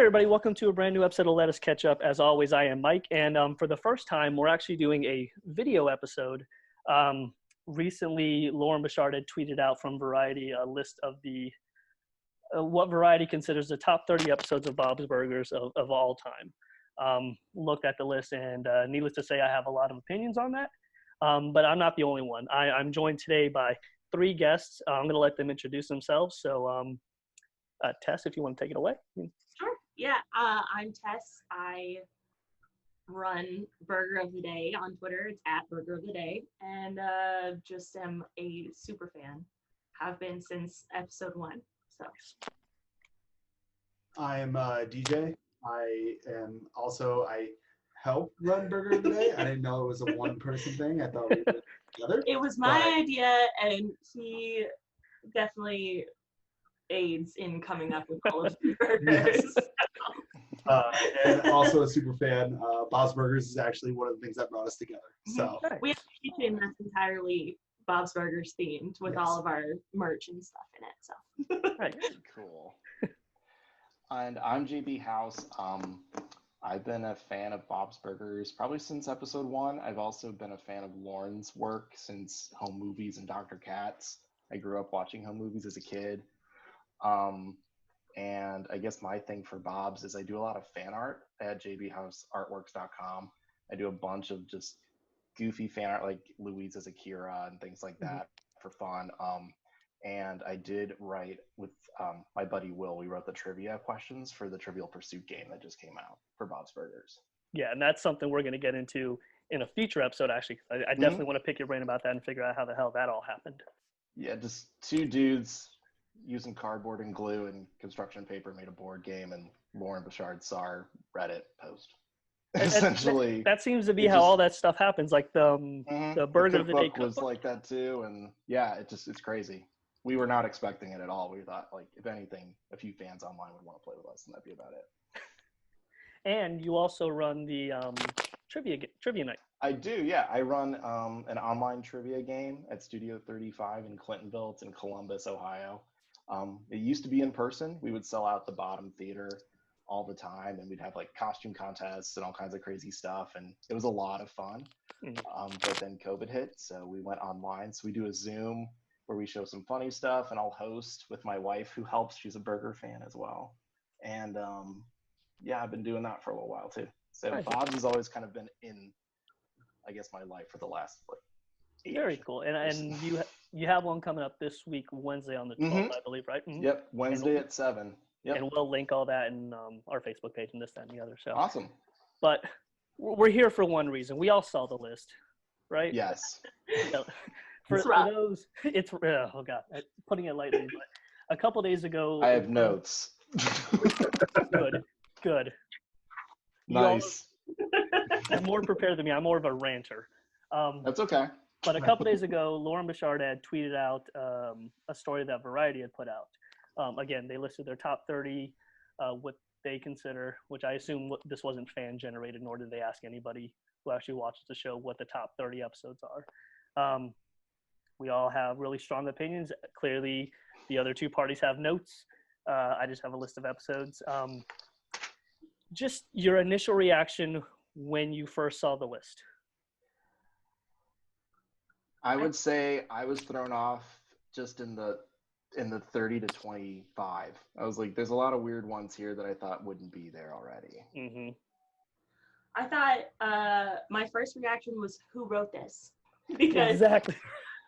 everybody, welcome to a brand new episode of Let Us Catch Up. As always, I am Mike, and for the first time, we're actually doing a video episode. Recently, Lauren Bouchard had tweeted out from Variety a list of the what Variety considers the top 30 episodes of Bob's Burgers of all time. Looked at the list, and needless to say, I have a lot of opinions on that, but I'm not the only one. I'm joined today by three guests. I'm going to let them introduce themselves, so Tess, if you want to take it away. Sure. Yeah, I'm Tess. I run Burger of the Day on Twitter. It's at Burger of the Day, and just am a super fan. Have been since episode 1. So I'm DJ. I help run Burger of the Day. I didn't know it was a one-person thing. I thought we did it together. it was my idea, and he definitely aids in coming up with all of the burgers. And also a super fan. Bob's Burgers is actually one of the things that brought us together. So we have a kitchen that's entirely Bob's Burgers themed with all of our merch and stuff in it. So Right. Cool. And I'm JBARTHOUSE. I've been a fan of Bob's Burgers probably since episode 1. I've also been a fan of Lauren's work since Home Movies and Dr. Katz. I grew up watching Home Movies as a kid. And I guess my thing for Bob's is I do a lot of fan art at jbhouseartworks.com. I do a bunch of just goofy fan art like Louise as Akira and things like that for fun. And I did write with my buddy Will. We wrote the trivia questions for the Trivial Pursuit game that just came out for Bob's Burgers. Yeah, and that's something we're going to get into in a future episode, actually. I definitely want to pick your brain about that and figure out how the hell that all happened. Yeah, just two dudes using cardboard and glue and construction paper made a board game, and Lauren Bouchard saw our Reddit post. Essentially, that seems to be how all that stuff happens. Like the Burger of the Day cookbook was like that too, and yeah, it's crazy. We were not expecting it at all. We thought, like, if anything, a few fans online would want to play with us, and that'd be about it. And you also run the trivia night. I do, yeah. I run an online trivia game at Studio 35 in Clintonville. It's in Columbus, Ohio. It used to be in person. We would sell out the Bottom Theater all the time, and we'd have like costume contests and all kinds of crazy stuff, and it was a lot of fun. But then COVID hit, so we went online. So we do a Zoom where we show some funny stuff, and I'll host with my wife who helps. She's a burger fan as well. And yeah, I've been doing that for a little while too. So Nice. Bob's has always kind of been in, I guess, my life for the last like 8 Very years. cool. And you have one coming up this week, Wednesday on the 12th, I believe, right? Yep, Wednesday at 7. Yep. And we'll link all that in our Facebook page and this, that, and the other. So Awesome. But we're here for one reason. We all saw the list, right? Yes. For It's rough. those, it's oh god, putting it lightly. But a couple days ago, I have notes. Good. Nice. You're more prepared than me. I'm more of a ranter. That's okay. But a couple days ago, Lauren Bouchard had tweeted out a story that Variety had put out. Again, they listed their top 30, what they consider, which I assume this wasn't fan generated, nor did they ask anybody who actually watches the show what the top 30 episodes are. We all have really strong opinions. Clearly, the other two parties have notes. I just have a list of episodes. Just your initial reaction when you first saw the list. I would say I was thrown off just in the 30 to 25. I was like, there's a lot of weird ones here that I thought wouldn't be there already. Mm-hmm. I thought my first reaction was, who wrote this? Because Exactly.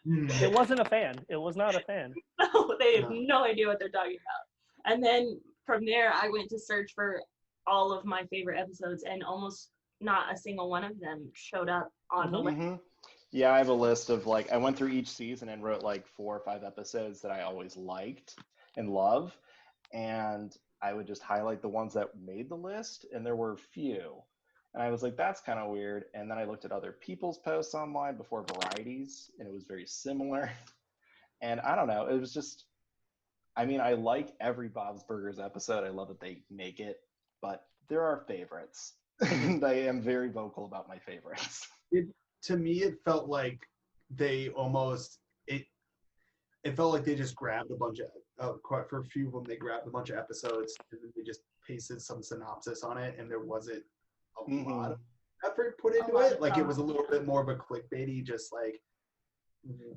It wasn't a fan. It was not a fan. no, they have no idea what they're talking about. And then from there, I went to search for all of my favorite episodes, and almost not a single one of them showed up on the list. Yeah, I have a list of like, I went through each season and wrote like 4 or 5 episodes that I always liked and love. And I would just highlight the ones that made the list, and there were few. And I was like, that's kind of weird. And then I looked at other people's posts online before Varieties, and it was very similar. And I don't know, it was just, I mean, I like every Bob's Burgers episode. I love that they make it, but there are favorites. And I am very vocal about my favorites. to me, it felt like they almost it felt like they just grabbed a bunch of quite for a few of them they grabbed a bunch of episodes and then they just pasted some synopsis on it, and there wasn't a Mhm. lot of effort put into lot it. of Like, it thought, was a little bit more of a clickbaity, just like,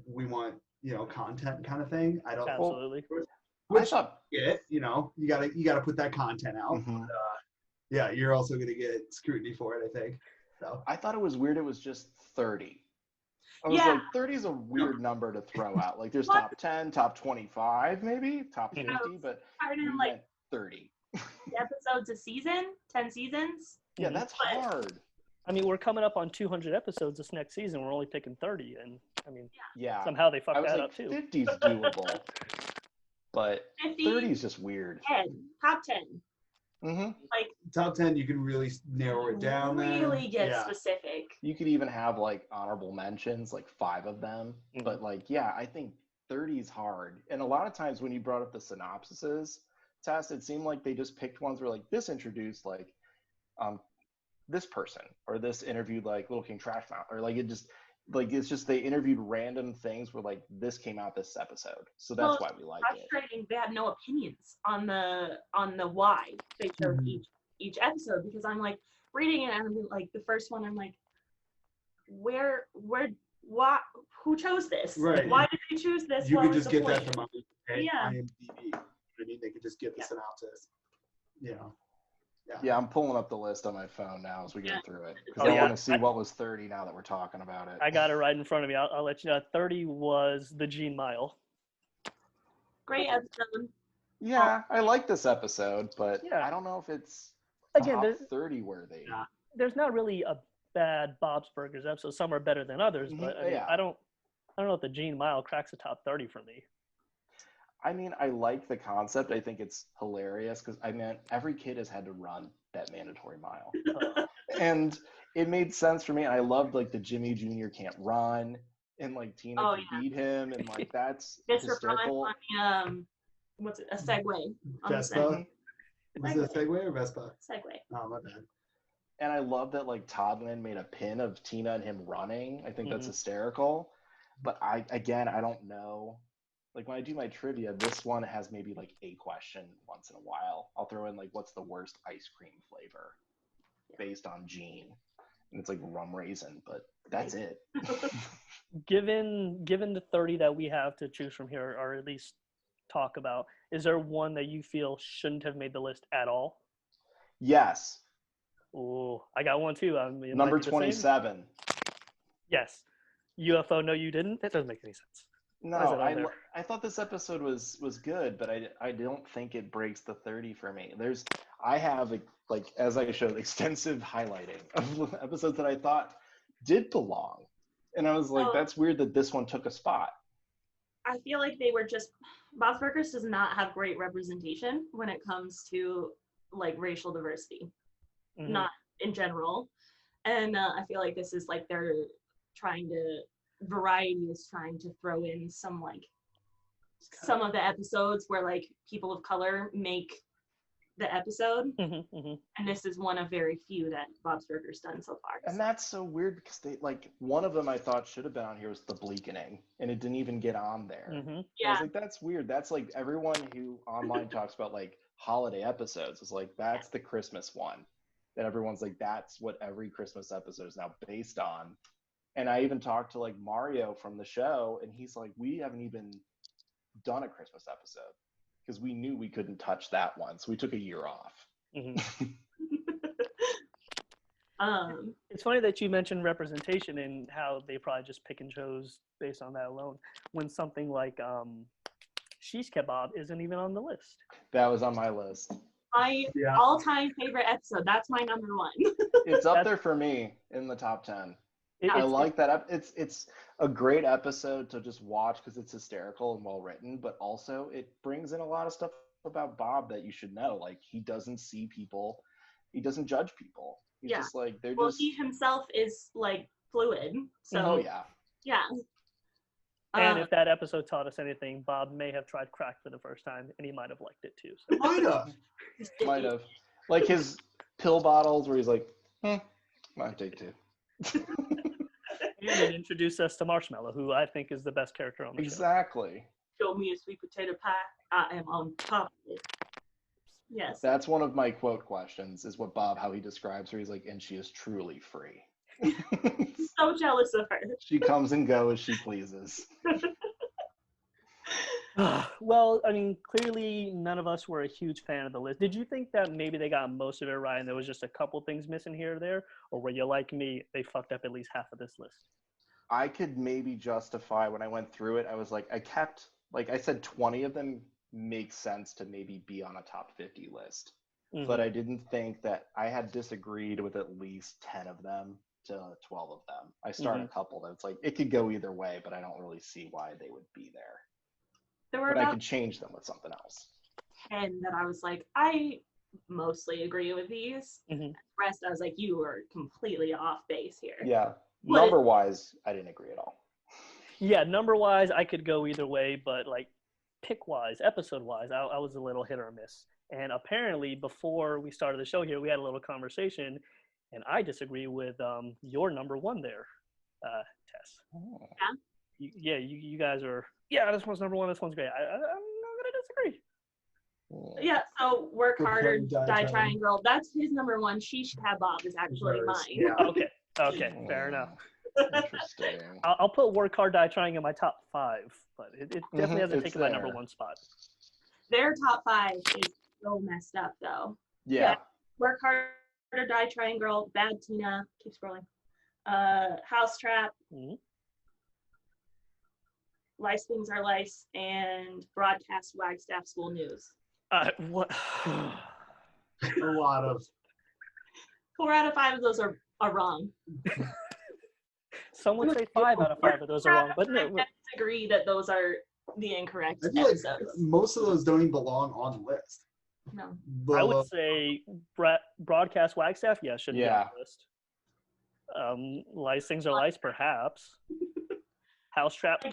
we want, content kind of thing. I don't. Absolutely. I Which, thought. yeah, you gotta put that content out. Mhm. But, yeah, you're also gonna get scrutiny for it, I think. So. I thought it was weird. It was just 30. I was Yeah. like, 30 is a weird number to throw out. Like, there's What? top 10, top 25, maybe top Mhm. 50, but Started we in like went 30. episodes a season, 10 seasons. Yeah, Mhm. that's But- hard. I mean, we're coming up on 200 episodes this next season. We're only picking 30, and I mean, Yeah. somehow they I fucked was that like, up too. 50's doable, but 50, 30 is just weird. 10, top 10. Hmm. Like, Top 10, you can really narrow it down. really then. get Yeah. specific. You could even have like honorable mentions, like 5 of them. Mhm. But like, yeah, I think 30 is hard. And a lot of times when you brought up the synopsises, Tess, it seemed like they just picked ones where like this introduced like this person, or this interviewed like Little King Trash Mouth, or like it just like it's just they interviewed random things where like this came out this episode. So that's why we like it. Frustrating. They had no opinions on the why they chose Mhm. each episode, because I'm like reading it and I'm like, the first one I'm like, why, who chose this? Right. Why did they choose this? You What could was just the get that point? from Yeah. IMDb. You know what I mean? They could just get the synopsis. Yeah, I'm pulling up the list on my phone now as we go Yeah. through it, because Oh, I yeah. want to see what was 30 now that we're talking about it. I got it right in front of me. I'll let you know. 30 was the Gene Mile. Great episode. Yeah, I like this episode, but Yeah. I don't know if it's Again, top there's, 30 worthy. Yeah. there's not really a bad Bob's Burgers episode. Some are better than others, but I mean, Yeah. I don't know if the Gene Mile cracks the top 30 for me. I mean, I like the concept. I think it's hilarious because I mean, every kid has had to run that mandatory mile, and it made sense for me. And I loved like the Jimmy Jr. can't run, and like Tina Oh, can yeah. beat him, and like that's Mr. hysterical. Prime on the what's it? A Segway. On the Vespa? Was it a Segway or Vespa? Segway. Oh, my bad. And I love that like Toddman made a pin of Tina and him running. I think that's Mhm. hysterical. But I don't know. Like when I do my trivia, this one has maybe like a question once in a while. I'll throw in like what's the worst ice cream flavor based on Gene. And it's like rum raisin, but that's it. Given the 30 that we have to choose from here, or at least talk about, is there one that you feel shouldn't have made the list at all? Yes. Oh, I got one too. I mean, it Number might be the same. 27. Yes. UFO, no, you didn't? That doesn't make any sense. Why is No, it on there? I thought this episode was good, but I don't think it breaks the 30 for me. I have like as I showed extensive highlighting of episodes that I thought did belong, and I was like, Oh. that's weird that this one took a spot. I feel like they were just Bob's Burgers does not have great representation when it comes to like racial diversity, Mhm. not in general. And I feel like this is like they're trying to Variety is trying to throw in some like some of the episodes where like people of color make the episode, Mhm, mhm. and this is one of very few that Bob's Burgers done so far. And that's so weird because they like one of them I thought should have been on here was the Bleakening, and it didn't even get on there. Mhm. I was Yeah, like, that's weird. That's like everyone who online talks about like holiday episodes is like, that's the Christmas one. That everyone's like, that's what every Christmas episode is now based on. And I even talked to like Mario from the show, and he's like, we haven't even done a Christmas episode because we knew we couldn't touch that one. So we took a year off. Mhm. It's It's funny that you mentioned representation and how they probably just pick and chose based on that alone, when something like shish kebab isn't even on the list. That was on my list. my Yeah. all-time favorite episode. That's my number one. It's up there for me in the top 10. I It's- like that. It's a great episode to just watch because it's hysterical and well written, but also it brings in a lot of stuff about Bob that you should know. Like he doesn't see people, he doesn't judge people. He's Yeah. just like they're Well, just. he himself is like fluid, so Oh yeah. yeah. And if that episode taught us anything, Bob may have tried crack for the first time, and he might have liked it too. So. Might have. Might have. Like his pill bottles where he's like, might take two. And it introduced us to Marshmallow, who I think is the best character on the show. Exactly. Show me a sweet potato pie. I am on top of it. Yes. That's one of my quote questions, is what Bob, how he describes her. He's like, and she is truly free. So jealous of her. She comes and goes as she pleases. Well, I mean, clearly none of us were a huge fan of the list. Did you think that maybe they got most of it right and there was just a couple things missing here or there? Or were you like me, they fucked up at least half of this list? I could maybe justify, when I went through it, I was like, I said 20 of them make sense to maybe be on a top 50 list. Mm-hmm. But I didn't think that I had disagreed with at least 10 of them to 12 of them. I started a couple that it's like, it could go either way, but I don't really see why they would be there. There were But I about could change them with something else. 10 that I was like, I mostly agree with these. Mm-hmm. The rest, I was like, you were completely off base here. Yeah. But Number-wise, I didn't agree at all. Yeah, number-wise, I could go either way, but like pick-wise, episode-wise, I was a little hit or miss. And apparently, before we started the show here, we had a little conversation, and I disagree with your number one there, Tess. Oh. You guys are, this one's number one, this one's great. I'm not going to disagree. yeah, so work Good harder, point, die die trying girl. That's his number one. She should have Bob is actually mine. Yeah. Okay, fair enough. Interesting. I'll put work hard, die trying in my top 5, but it definitely hasn't taken my number there. one spot. Their top 5 is so messed up though. Yeah. Work harder, die trying girl, bad Tina, keep scrolling. House trap, lice things are lice, and broadcast Wagstaff school news. What? A lot of 4 out of 5 of those are wrong. Some would say 5 out of 5 of those are wrong, but no. I disagree that those are the incorrect I feel like episodes. most of those don't even belong on the list. No. I would say broadcast Wagstaff, should be on the list. Lice things are lice, perhaps. House trap.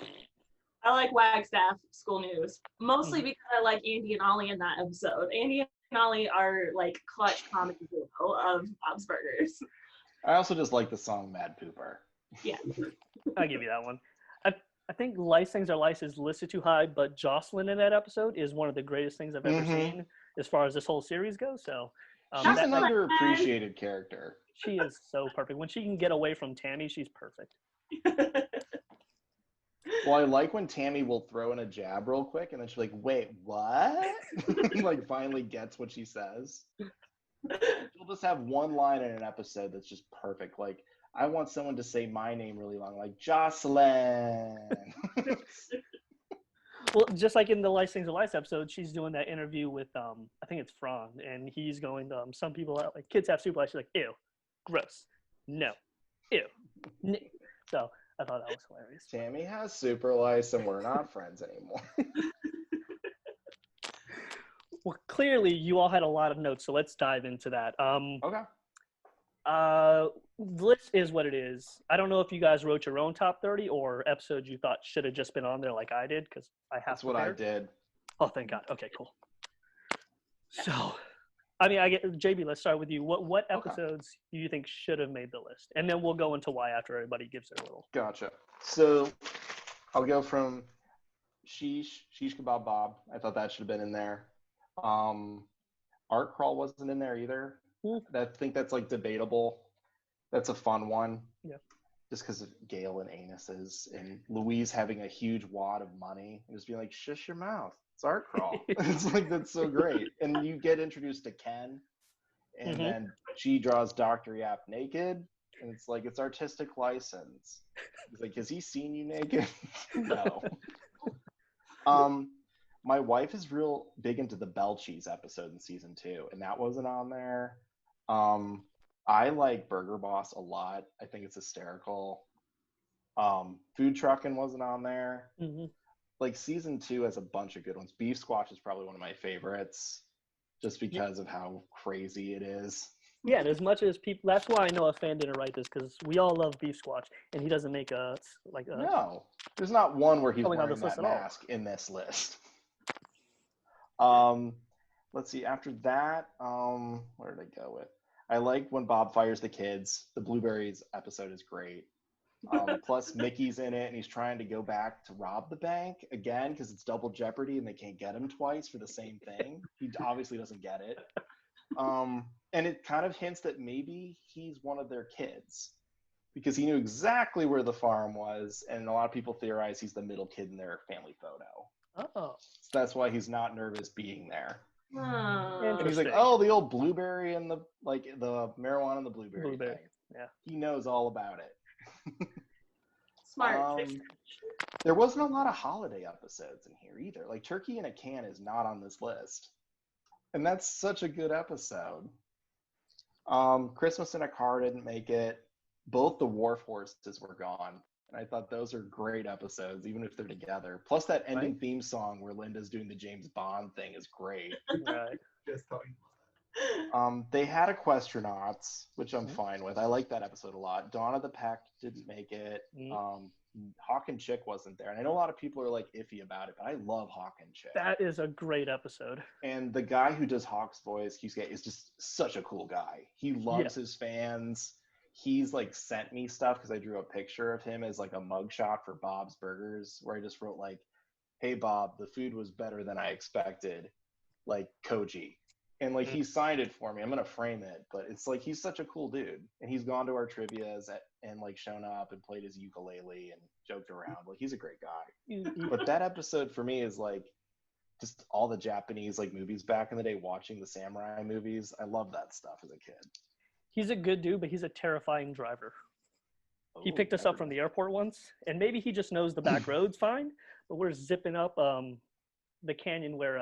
I like Wagstaff school news, mostly because I like Andy and Ollie in that episode. Andy and Ollie are like clutch comedy duo of Bob's Burgers. I also just like the song Mad Pooper. Yeah. I'll give you that one. I think lice things are lice is listed too high, but Jocelyn in that episode is one of the greatest things I've ever seen as far as this whole series goes. So she's an underappreciated character. She is so perfect. When she can get away from Tammy, she's perfect. Well, I like when Tammy will throw in a jab real quick, and then she's like, wait, what? Like, finally gets what she says. She'll just have one line in an episode that's just perfect. Like, I want someone to say my name really long, like, Jocelyn. Well, just like in the Lice Things are Lice episode, she's doing that interview with, I think it's Fran, and he's going, some people, like, kids have super lice. She's like, ew, gross, no, ew. So I thought that was hilarious. Tammy has super lice, and we're not friends anymore. Well, clearly you all had a lot of notes, so let's dive into that. Okay. The list is what it is. I don't know if you guys wrote your own top 30 or episodes you thought should have just been on there like I did, because I have That's what I did. Oh, thank God. Okay, cool. So, I mean, I get JB. Let's start with you. What episodes do you think should have made the list, and then we'll go into why after everybody gives their little. Gotcha. So, I'll go from Shish Kebab Bob. I thought that should have been in there. Art Crawl wasn't in there either. I think that's like debatable. That's a fun one. Yeah. Just because of Gail and anuses and Louise having a huge wad of money and just being like, shush your mouth. It's Art Crawl. It's like, that's so great. And you get introduced to Ken, and then she draws Dr. Yap naked, and it's like, it's artistic license. He's like, has he seen you naked? No. My wife is real big into the Bell Cheese episode in season 2, and that wasn't on there. I like Burger Boss a lot. I think it's hysterical. Food Truckin' wasn't on there. Like, season 2 has a bunch of good ones. Beef Squatch is probably one of my favorites, just because of how crazy it is. Yeah, and as much as people, that's why I know a fan didn't write this, because we all love Beef Squatch, and he doesn't make No, there's not one where he's wearing that mask in this list. Let's see. After that, where did I go with? I like when Bob fires the kids. The Blueberries episode is great. Plus Mickey's in it, and he's trying to go back to rob the bank again because it's double jeopardy and they can't get him twice for the same thing. He obviously doesn't get it. And it kind of hints that maybe he's one of their kids because he knew exactly where the farm was, and a lot of people theorize he's the middle kid in their family photo. Oh. So that's why he's not nervous being there. Oh. And he's like, oh, the old blueberry and the marijuana and the blueberry thing. Yeah. He knows all about it. Smart. There wasn't a lot of holiday episodes in here either. Like Turkey in a Can is not on this list. And that's such a good episode. Christmas in a Car didn't make it. Both the Wharf Horses were gone. And I thought those are great episodes, even if they're together. Plus that ending theme song where Linda's doing the James Bond thing is great. Right. Just talking. They had Equestronauts, which I'm fine with. I like that episode a lot. Dawn of the Pack didn't make it. Hawk and Chick wasn't there. And I know a lot of people are like iffy about it, but I love Hawk and Chick. That is a great episode. And the guy who does Hawk's voice, Kyusuke, is just such a cool guy. He loves his fans. He's like sent me stuff because I drew a picture of him as like a mugshot for Bob's Burgers, where I just wrote like, hey Bob, the food was better than I expected, like Koji. And like he signed it for me. I'm gonna frame it, but it's like he's such a cool dude. And he's gone to our trivias and like shown up and played his ukulele and joked around. Like he's a great guy. But that episode for me is like just all the Japanese like movies back in the day, watching the samurai movies. I love that stuff as a kid. He's a good dude, but he's a terrifying driver. He picked us up from the airport once, and maybe he just knows the back roads fine, but we're zipping up the canyon where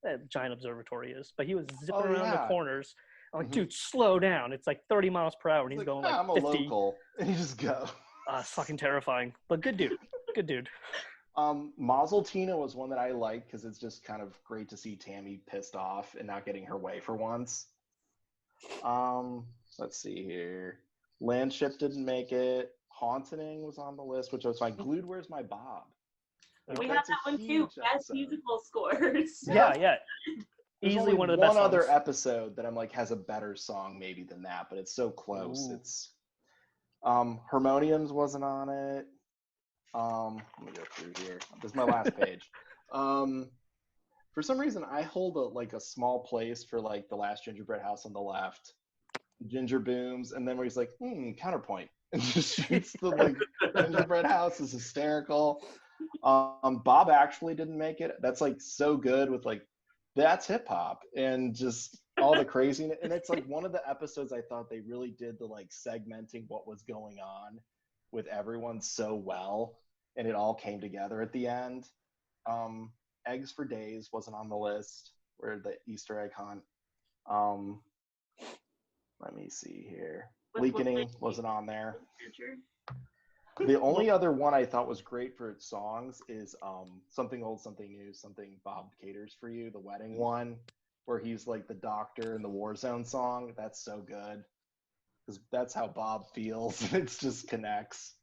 that giant observatory is. But he was zipping around the corners. I'm like, dude, slow down. It's like 30 miles per hour, and he's going like I'm 50. a local. And you just go. It's fucking terrifying, but good dude. Good dude. Mazel Tina was one that I liked because it's just kind of great to see Tammy pissed off and not getting her way for once. Let's see here. Landship didn't make it. Haunting was on the list, which I was fine. Glued, Where's My Bob? Like, we have that one too. Best musical scores. Yeah. Easily one of the best. One other episode that I'm like has a better song maybe than that, but it's so close. Ooh. It's Harmoniums wasn't on it. Let me go through here. This is my last page. For some reason, I hold a small place for like The Last Gingerbread House on the left, Ginger Booms, and then where he's like, counterpoint, and just shoots the like gingerbread house is hysterical. Bob actually didn't make it. That's like so good with like that's hip hop and just all the craziness. And it's like one of the episodes I thought they really did the like segmenting what was going on with everyone so well, and it all came together at the end. Eggs for Days wasn't on the list, where the Easter egg hunt. Let me see here. Leakening wasn't on there. The only other one I thought was great for its songs is Something Old, Something New, Something Bob Caters for You, the wedding one, where he's like the doctor in the Warzone song. That's so good. Because that's how Bob feels. It just connects.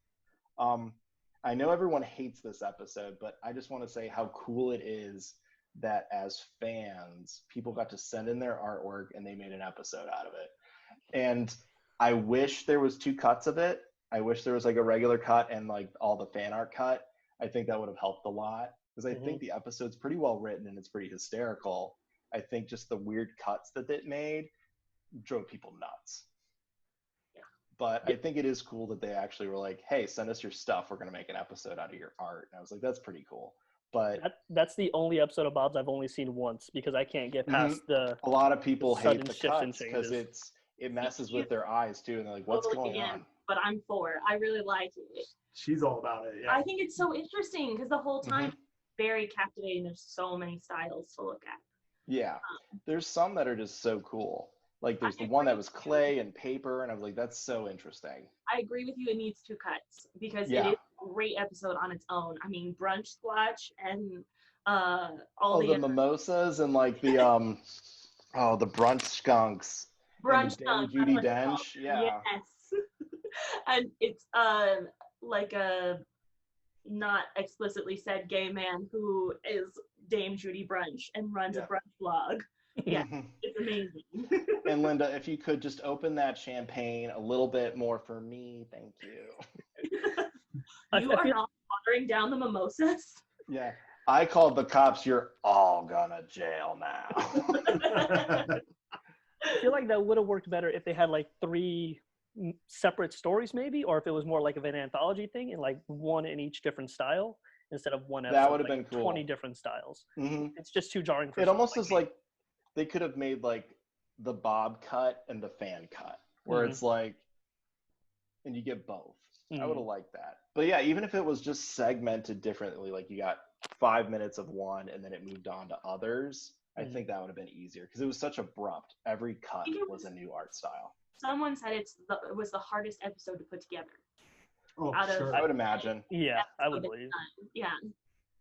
I know everyone hates this episode, but I just want to say how cool it is that as fans, people got to send in their artwork and they made an episode out of it. And I wish there was 2 cuts of it. I wish there was like a regular cut and like all the fan art cut. I think that would have helped a lot because I think the episode's pretty well written and it's pretty hysterical. I think just the weird cuts that it made drove people nuts. But I think it is cool that they actually were like, hey, send us your stuff. We're going to make an episode out of your art. And I was like, that's pretty cool. But that's the only episode of Bob's I've only seen once because I can't get past the a lot of people hate the shifts and cuts because changes. it messes with their eyes too. And they're like, what's going on? But I'm for. I really like it. She's all about it. Yeah. I think it's so interesting because the whole time very captivating. There's so many styles to look at. Yeah. There's some that are just so cool. Like there's the one that was clay and paper, and I was like, that's so interesting. I agree with you. It needs 2 cuts because it is a great episode on its own. I mean, Brunch Squatch and all the mimosas and like the the brunch skunks. Brunch skunks. Judy Dench. Yeah. Yes. And it's like a not explicitly said gay man who is Dame Judy Brunch and runs a brunch blog. Yeah, it's amazing. And Linda, if you could just open that champagne a little bit more for me, thank you. You are not watering down the mimosas. Yeah. I called the cops. You're all gonna jail now. I feel like that would have worked better if they had like 3 separate stories, maybe, or if it was more like of an anthology thing and like one in each different style instead of one episode. That would have like been cool. 20 different styles. Mm-hmm. It's just too jarring for it almost like is like they could have made like the Bob cut and the fan cut, where it's like, and you get both. I would have liked that. But yeah, even if it was just segmented differently, like you got 5 minutes of one and then it moved on to others, I think that would have been easier because it was such abrupt. Every cut was a new art style. Someone said it was the hardest episode to put together. Oh, sure. I would imagine. Yeah, I would believe. Yeah,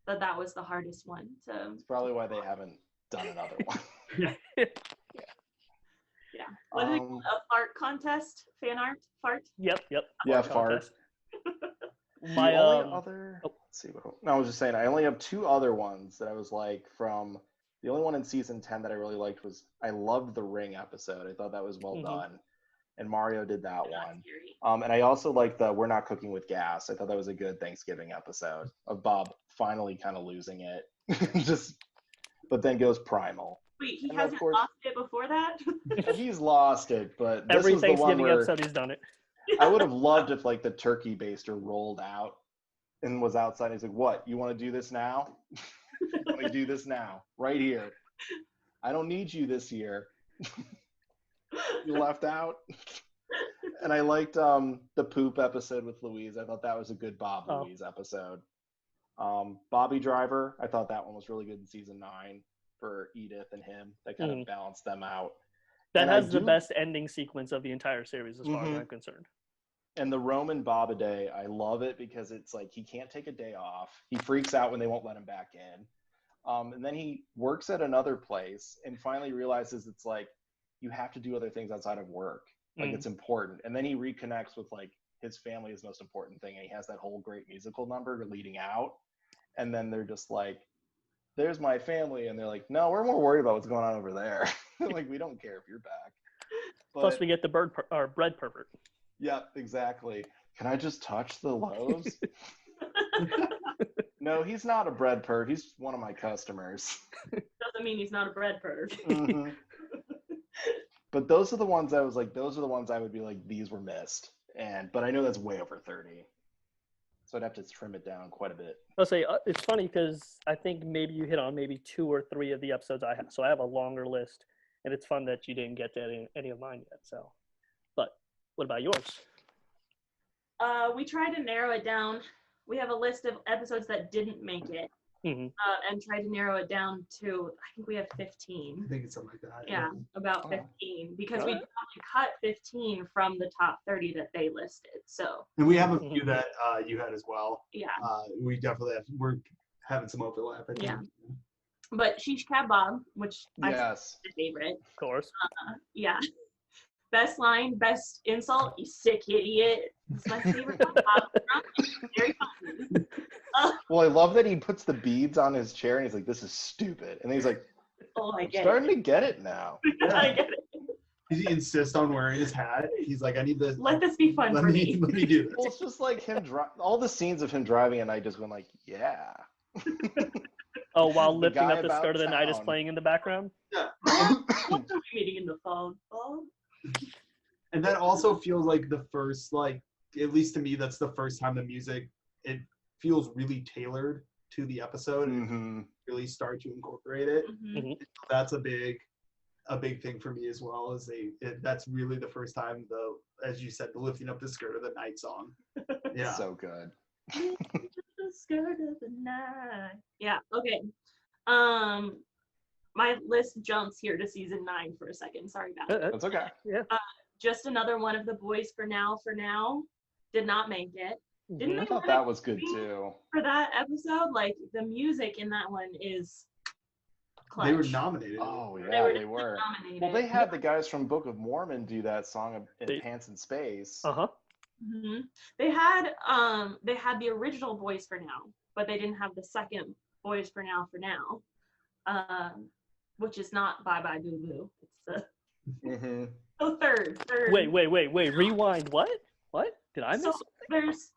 but that was the hardest one. So it's probably why they haven't done another one. Yeah. Yeah. What is it called? A fart contest? Fan art? Fart? Yep. Yeah, fart. My other. Let's see. No, I was just saying. I only have 2 other ones that I was like from. The only one in season 10 that I really liked was I loved the Ring episode. I thought that was well done, and Mario did that one. And I also liked the We're Not Cooking with Gas. I thought that was a good Thanksgiving episode of Bob finally kind of losing it, but then goes primal. Wait, he hasn't lost it before that? He's lost it, but this every was the one Thanksgiving where episode he's done it. I would have loved if like the turkey baster rolled out and was outside. He's like, "What? You want to do this now? Let me do this now, right here. I don't need you this year. You left out." And I liked the poop episode with Louise. I thought that was a good Bob Louise episode. Bobby Driver, I thought that one was really good in season 9 for Edith and him. That kind of balanced them out. That has the best ending sequence of the entire series as far as I'm concerned. And the Roman Bob-a-Day, I love it because it's like he can't take a day off. He freaks out when they won't let him back in. And then he works at another place and finally realizes it's like you have to do other things outside of work. Like it's important. And then he reconnects with like his family is the most important thing. And he has that whole great musical number leading out. And then they're just like, "There's my family." And they're like, "No, we're more worried about what's going on over there." Like, we don't care if you're back. But, plus we get the bread pervert. Yeah, exactly. "Can I just touch the loaves?" No, he's not a bread perv. He's one of my customers. Doesn't mean he's not a bread perv. But those are the ones I was like, those are the ones I would be like, these were missed. But I know that's way over 30. So I'd have to trim it down quite a bit. I'll say it's funny because I think maybe you hit on maybe 2 or 3 of the episodes I have. So I have a longer list, and it's fun that you didn't get to any of mine yet. So, but what about yours? We tried to narrow it down. We have a list of episodes that didn't make it, and tried to narrow it down to, I think we have 15. I think it's something like that. Yeah, about 15, because we cut 15 from the top 30 that they listed. So. And we have a few that you had as well. Yeah. We definitely we're having some overlap. I think. Yeah. But Shish Kebab, which I think is my favorite. Of course. Yeah. Best line, best insult, "You sick idiot." It's my favorite one. Very funny. Well, I love that he puts the beads on his chair and he's like, "This is stupid." And then he's like, "Oh, I get starting to get it now." I get it. He insists on wearing his hat. He's like, "I need this. Let this be fun for me." Let me do this. Well, it's just like him all the scenes of him driving and I just went like, yeah. Oh, while lifting up the Guy skirt of the about night is town. playing in the background. Yeah. What's the reading in the phone? Oh. And that also feels like the first, like, at least to me, that's the first time the music, it feels really tailored to the episode and really start to incorporate it. That's a big thing for me as well. Is that's really the first time, as you said, the lifting up the skirt of the night song. Yeah, So good. The skirt of the night. Yeah. Okay. My list jumps here to season 9 for a second. Sorry about that. That's okay. Yeah. Just another one of the boys for now. Did not make it. Didn't I they thought win that was good too. for that episode? Like, the music in that one is clutch. they were nominated. Oh yeah, they definitely were. nominated. Well, they had the guys from Book of Mormon do that song in Pants in Space. They had the original Boys for Now, but they didn't have the second Boys for Now, which is not Bye Bye Boo Boo. It's the Mm-hmm. So third. Wait. Rewind. What? Did I miss So something? there's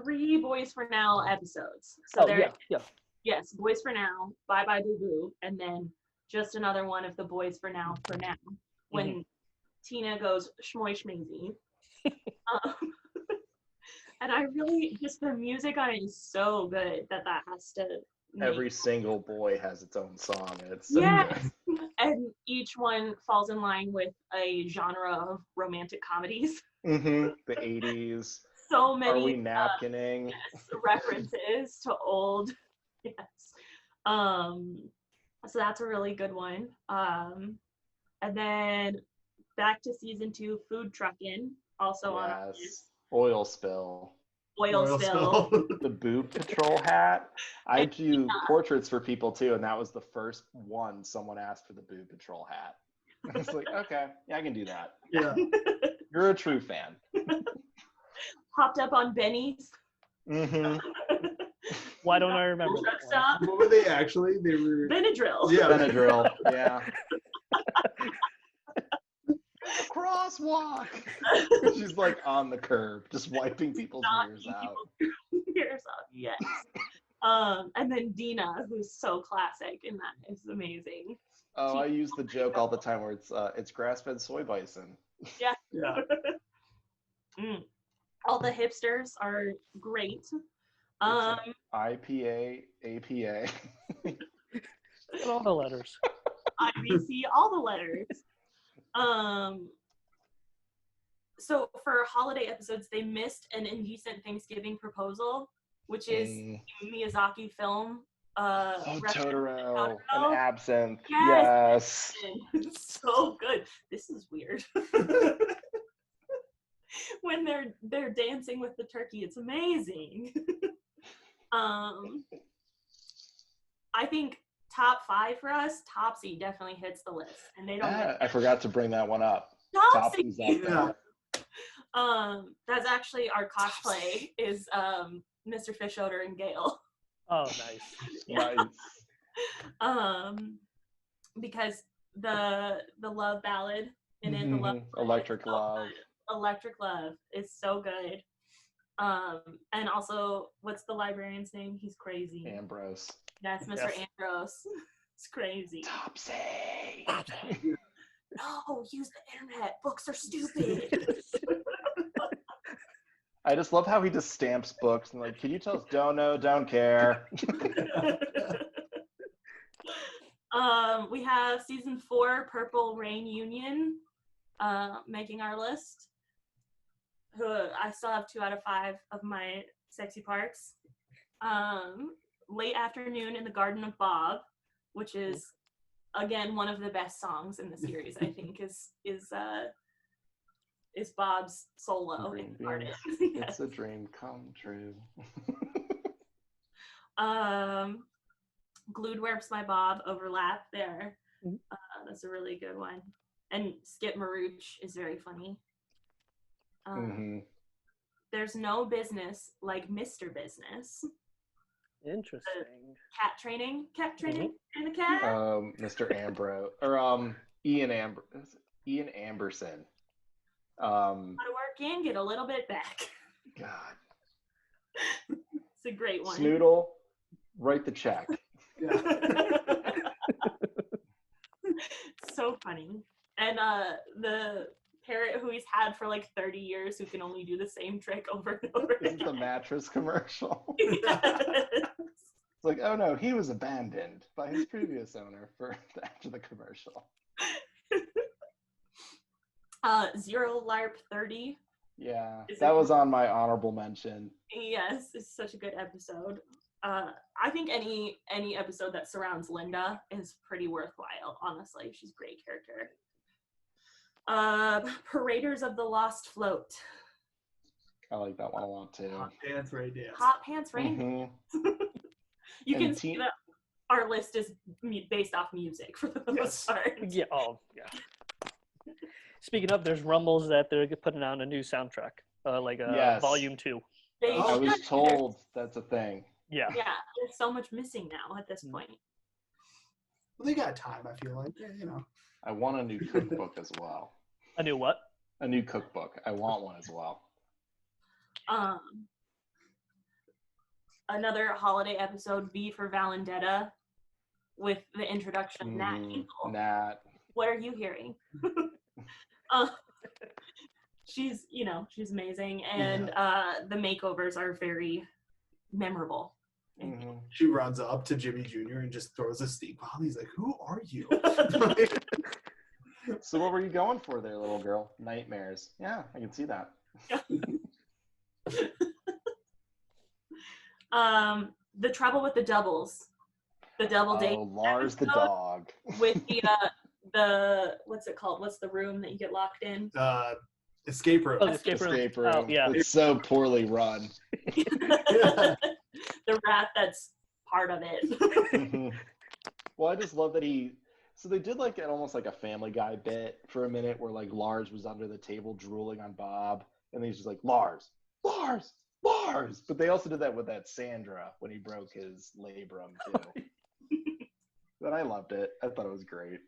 3 Boys for Now episodes. So Yeah. yes, Boys for Now, Bye Bye Boo Boo, and then just another one of the Boys for Now when Tina goes schmoy schmazy. And I really, just the music on it is so good that has to Every single boy has its own song, and it's so good. And each one falls in line with a genre of romantic comedies. The 80s. So many Are We Napkining? references to old. Yes. So that's a really good one. And then back to season 2, Food Truckin', also on our list. Oil spill. Oil spill. The boob patrol hat. I do portraits for people too, and that was the first one someone asked for the boob patrol hat. I was like, okay, yeah, I can do that. Yeah. You're a true fan. Hopped up on Benny's. Why don't I remember that Stop. What were they actually? They were Benadryl. Yeah. Benadryl. Yeah. Crosswalk. She's like on the curb, just wiping people's mirrors out. Mirrors out. Yes. And then Dina, who's so classic in that, is amazing. Oh, I use the joke all the time where it's grass-fed soy bison. Yeah. Yeah. All the hipsters are great. IPA, APA. And all the letters. IBC, all the letters. So for holiday episodes, they missed an Indecent Thanksgiving Proposal, which is a Miyazaki film. Totoro, an absinthe. Yes. Yes. So good. This is weird. When they're dancing with the turkey, it's amazing. I think top 5 for us, Topsy definitely hits the list, and they don't. I forgot to bring that one up. Topsy. Topsy's up there. That's actually our cosplay is Mr. Fishoder and Gale. Oh, nice. Nice. Because the love ballad in it, the love Electric Love. Electric Love is so good. And also, what's the librarian's name? He's crazy. Ambrose. That's Mr. Ambrose. It's crazy. Topsy. No, use the internet. Books are stupid. I just love how he just stamps books and like, can you tell us don't know, don't care? We have season 4, Purple Rain Union, making our list. I still have 2 out of 5 of my sexy parts. Late Afternoon in the Garden of Bob, which is again one of the best songs in the series. I think is Bob's solo in artist. It's a dream come true. Glued Where's My Bob overlap there. That's a really good one. And Skip Marooch is very funny. There's no business like Mr. Business. Interesting. Cat training and the cat. Mr. Ambrose or Ian Amberson. Gotta work in, get a little bit back. God. It's a great one. Snoodle, write the check. Yeah. So funny. And the parrot who he's had for like 30 years who can only do the same trick over and over again. This is the mattress commercial. Yes. It's like, oh no, he was abandoned by his previous owner after the commercial. Zero LARP 30. Yeah, that was on my honorable mention. Yes, it's such a good episode. I think any episode that surrounds Linda is pretty worthwhile, honestly. She's a great character. Paraders of the Lost Float. I like that one a lot too. Hot Pants Rain Dance. Hot Pants Rain. You can see that our list is based off music for the most part. Yeah. Oh, yeah. Speaking of, there's rumbles that they're putting out a new soundtrack, volume 2. I was told that's a thing. Yeah. Yeah, there's so much missing now at this point. Well, they got time, I feel like. Yeah, you know. I want a new cookbook as well. A new what? A new cookbook. I want one as well. Another holiday episode, V for Valendetta, with the introduction of Nat Hinkle. Nat. What are you hearing? She's amazing, and the makeovers are very memorable. Mm-hmm. She runs up to Jimmy Jr. and just throws a steak bomb. He's like, "Who are you?" So what were you going for there, little girl? Nightmares. Yeah, I can see that. The Trouble with the Doubles. The double date. Oh, Lars the dog. With the what's it called? What's the room that you get locked in? Escape room. Oh, the escape room. Oh, yeah. It's so poorly run. The rat that's part of it. Well, I just love that so they did like almost like a Family Guy bit for a minute where like Lars was under the table drooling on Bob, and he's just like, Lars. But they also did that with that Sandra when he broke his labrum too. But I loved it. I thought it was great.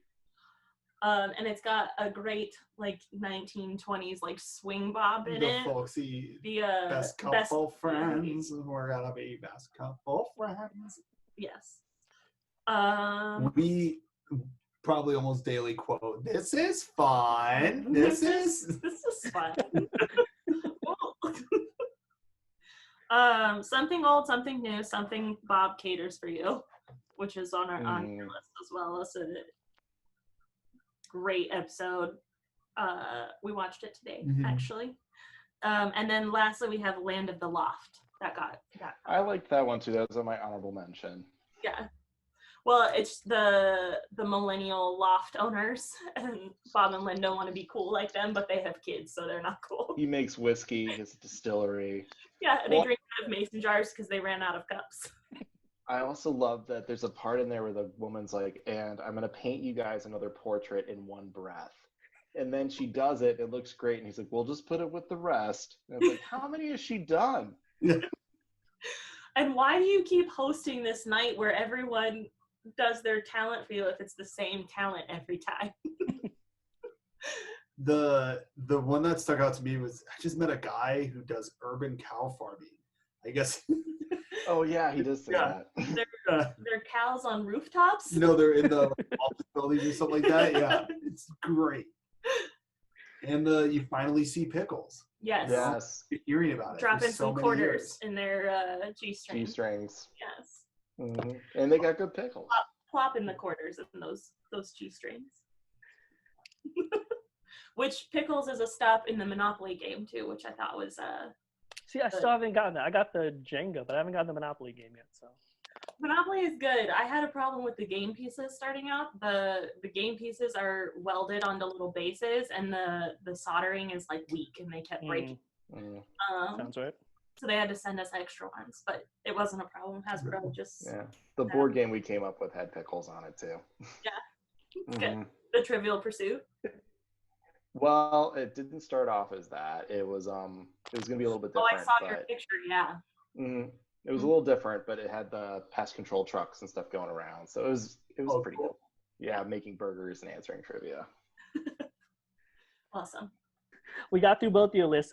And it's got a great like 1920s like swing bob in it. Folksy, the best couple friends. We're gonna be best couple friends. Yes. We probably almost daily quote, "This is fun. This is fun." Something old, something new, something Bob caters for you, which is on your list as well. It's a great episode. We watched it today, actually. And then lastly, we have Land of the Loft. That got. I liked that one too. That was on my honorable mention. Yeah. Well, it's the millennial loft owners, and Bob and Lynn don't want to be cool like them, but they have kids, so they're not cool. He makes whiskey, his distillery. Yeah, they drink out of mason jars because they ran out of cups. I also love that there's a part in there where the woman's like, and I'm going to paint you guys another portrait in one breath. And then she does it. It looks great. And he's like, we'll just put it with the rest. And it's like, how many has she done? And why do you keep hosting this night where everyone does their talent for you if it's the same talent every time? The one that stuck out to me was I just met a guy who does urban cow farming. I guess. Oh yeah, he does say that. They're cows on rooftops. They're in the office buildings or something like that. Yeah, it's great. And you finally see Pickles. Yes. You're hearing about it. Dropping some quarters in their G-strings. G-strings. Yes. Mm-hmm. And they got good pickles. Plop in the quarters in those G-strings. Which Pickles is a stop in the Monopoly game too, which I thought was See, I still haven't gotten that. I got the Jenga, but I haven't gotten the Monopoly game yet. So Monopoly is good. I had a problem with the game pieces starting out. The game pieces are welded onto little bases, and the soldering is like weak, and they kept breaking. Sounds right. So they had to send us extra ones, but it wasn't a problem. Hasbro just The board game we came up with had pickles on it too. Yeah, it's good. The Trivial Pursuit. Well, it didn't start off as that. It was gonna be a little bit different. Oh, I saw your picture. Yeah. It was a little different, but it had the pest control trucks and stuff going around, so it was pretty cool. Yeah, making burgers and answering trivia. Awesome. We got through both of your lists.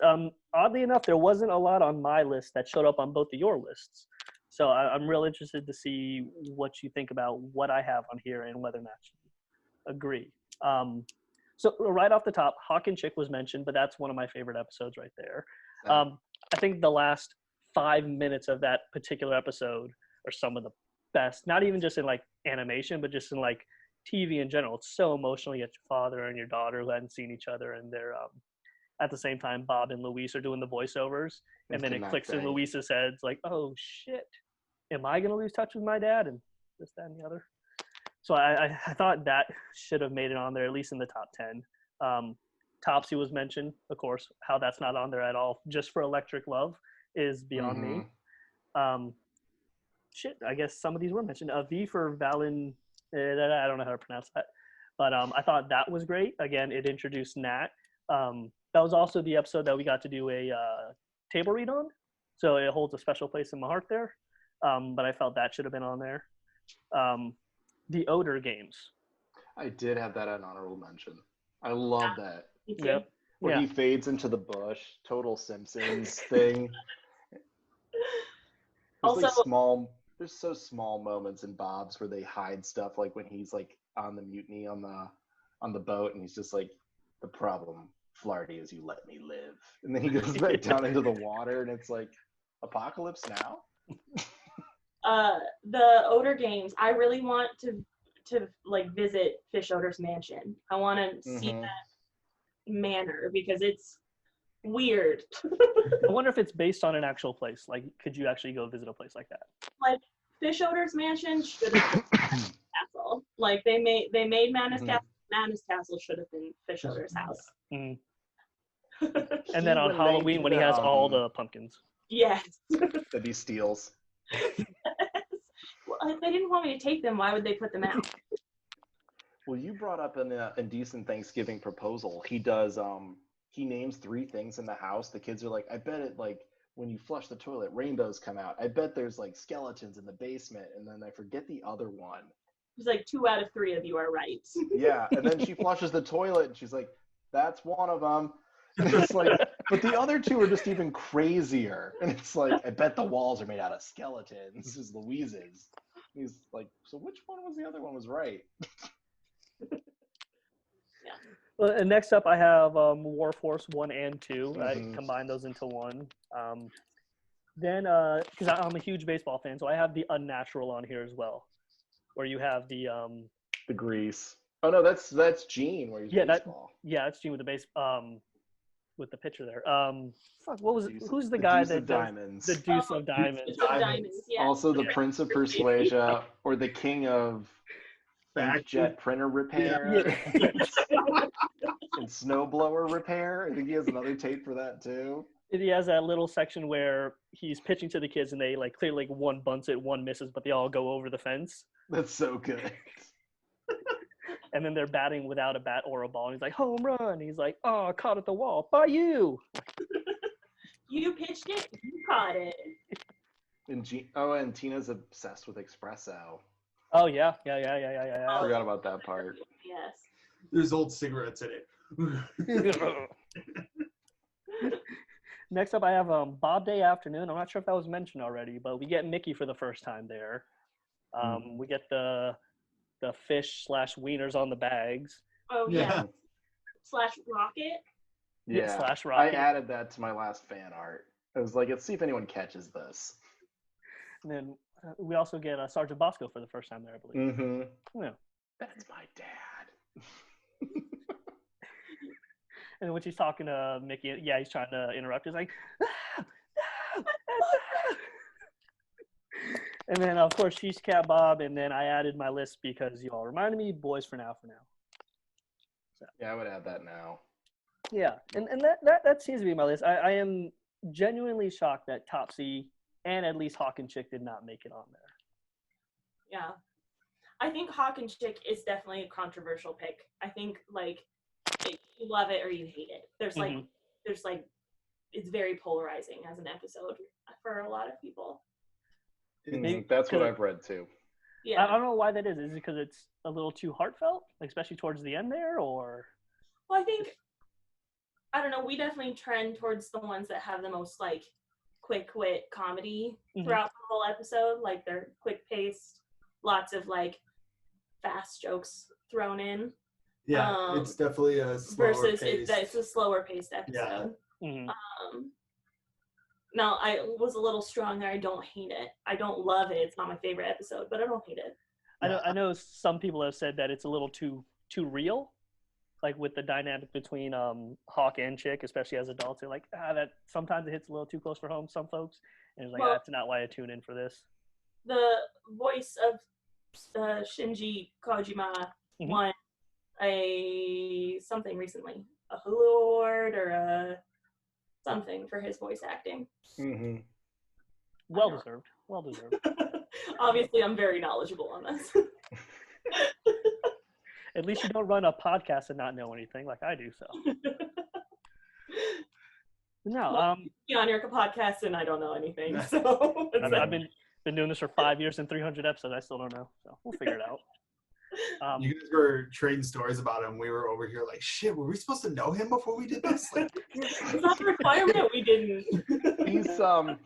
Oddly enough, there wasn't a lot on my list that showed up on both of your lists. So I'm real interested to see what you think about what I have on here and whether or not you agree. So right off the top, Hawk and Chick was mentioned, but that's one of my favorite episodes right there. I think the last 5 minutes of that particular episode are some of the best, not even just in like animation, but just in like TV in general. It's so emotional. You got your father and your daughter who hadn't seen each other, and they're at the same time, Bob and Luis are doing the voiceovers, and then it clicks in Luis's head. It's like, oh shit, am I going to lose touch with my dad? And this, that, and the other. So I thought that should have made it on there, at least in the top 10. Topsy was mentioned, of course. How that's not on there at all, just for Electric Love, is beyond me. I guess some of these were mentioned. V for Valen, I don't know how to pronounce that. But I thought that was great. Again, it introduced Nat. That was also the episode that we got to do a table read on. So it holds a special place in my heart there. But I felt that should have been on there. the odor games. I did have that an honorable mention. I love that. Me too. Yep. Where Yeah. he fades into the bush, total Simpsons thing. There's Also, there's so small moments in Bob's where they hide stuff, like when he's like on the mutiny on the boat, and he's just like, the problem, Flarty, is you let me live. And then he goes back down into the water, and it's like, apocalypse now? the odor games, I really want to like visit Fish Odor's mansion. I want to see that manor because it's weird. I wonder if it's based on an actual place. Like, could you actually go visit a place like that? Like Fish Odor's mansion should have been Castle. Like they made Madness Castle. Madness Castle should have been Fish Odor's house. And then on Halloween when he has all the pumpkins. Yes. That he steals. Well, if they didn't want me to take them, why would they put them out? Well, you brought up an indecent Thanksgiving proposal. He does. He names 3 things in the house. The kids are like, I bet it, like, when you flush the toilet, rainbows come out. I bet there's like skeletons in the basement. And then I forget the other one. He's like, 2 out of 3 of you are right. Yeah, and then she flushes the toilet, and she's like, that's one of them. And it's like, but the other 2 are just even crazier. And it's like, I bet the walls are made out of skeletons. This is Louise's. He's like, so which one was the other one was right? Well, and next up I have War Force 1 and 2. I combined those into one. Then, because I'm a huge baseball fan, so I have the Unnatural on here as well, where you have the Grease. Oh no, that's Gene where he's baseball. That's Gene with the base with the pitcher there. Fuck, what was it? Who's the guy that does Diamonds? the Deuce of Diamonds? Diamonds, yeah. Also the Prince of Persuasion, or the King of Jet Printer Repair. And Snowblower Repair. I think he has another tape for that too. He has that little section where he's pitching to the kids and they like clearly like one bunts it, one misses, but they all go over the fence. That's so good. And then they're batting without a bat or a ball. And he's like, home run. He's like, oh, caught at the wall. By you. You pitched it, you caught it. And Tina's obsessed with espresso. Oh, yeah. I forgot about that part. Yes. There's old cigarettes in it. Next up, I have Bob Day Afternoon. I'm not sure if that was mentioned already, but we get Mickey for the first time there. We get the fish / wieners on the bags. Oh, yeah. / rocket. Yeah, / rocket. I added that to my last fan art. I was like, let's see if anyone catches this. And then we also get Sergeant Bosco for the first time there, I believe. Mm-hmm. Yeah. That's my dad. And when she's talking to Mickey, he's trying to interrupt. He's like, no. And then, of course, she's Cat Bob. And then I added my list because you all reminded me, Boys for Now. So. Yeah, I would add that now. Yeah, and that seems to be my list. I am genuinely shocked that Topsy and at least Hawk and Chick did not make it on there. Yeah. I think Hawk and Chick is definitely a controversial pick. I think, like, you love it or you hate it. There's it's very polarizing as an episode for a lot of people. That's what I've read too. Yeah. I don't know why that is. Is it because it's a little too heartfelt, like, especially towards the end there, or? Well, I think, I don't know, we definitely trend towards the ones that have the most, like, quick wit comedy throughout the whole episode. Like, they're quick paced, lots of, like, fast jokes thrown in. Yeah, it's definitely a slower versus paced. it's a slower paced episode. Yeah. Now, I was a little strong there. I don't hate it. I don't love it. It's not my favorite episode, but I don't hate it. I know some people have said that it's a little too real, like with the dynamic between Hawk and Chick, especially as adults. They're like, that sometimes it hits a little too close for home, some folks. And it's like, that's not why I tune in for this. The voice of Shinji Kojima won a something recently, a Hulu award or a something for his voice acting. Well deserved. Obviously, I'm very knowledgeable on this. At least you don't run a podcast and not know anything like I do. So no, on your podcast and I don't know anything. So I've been doing this for 5 years and 300 episodes. I still don't know. So we'll figure it out. You guys were trading stories about him. We were over here like, shit, were we supposed to know him before we did this? Like, It's not a requirement we didn't.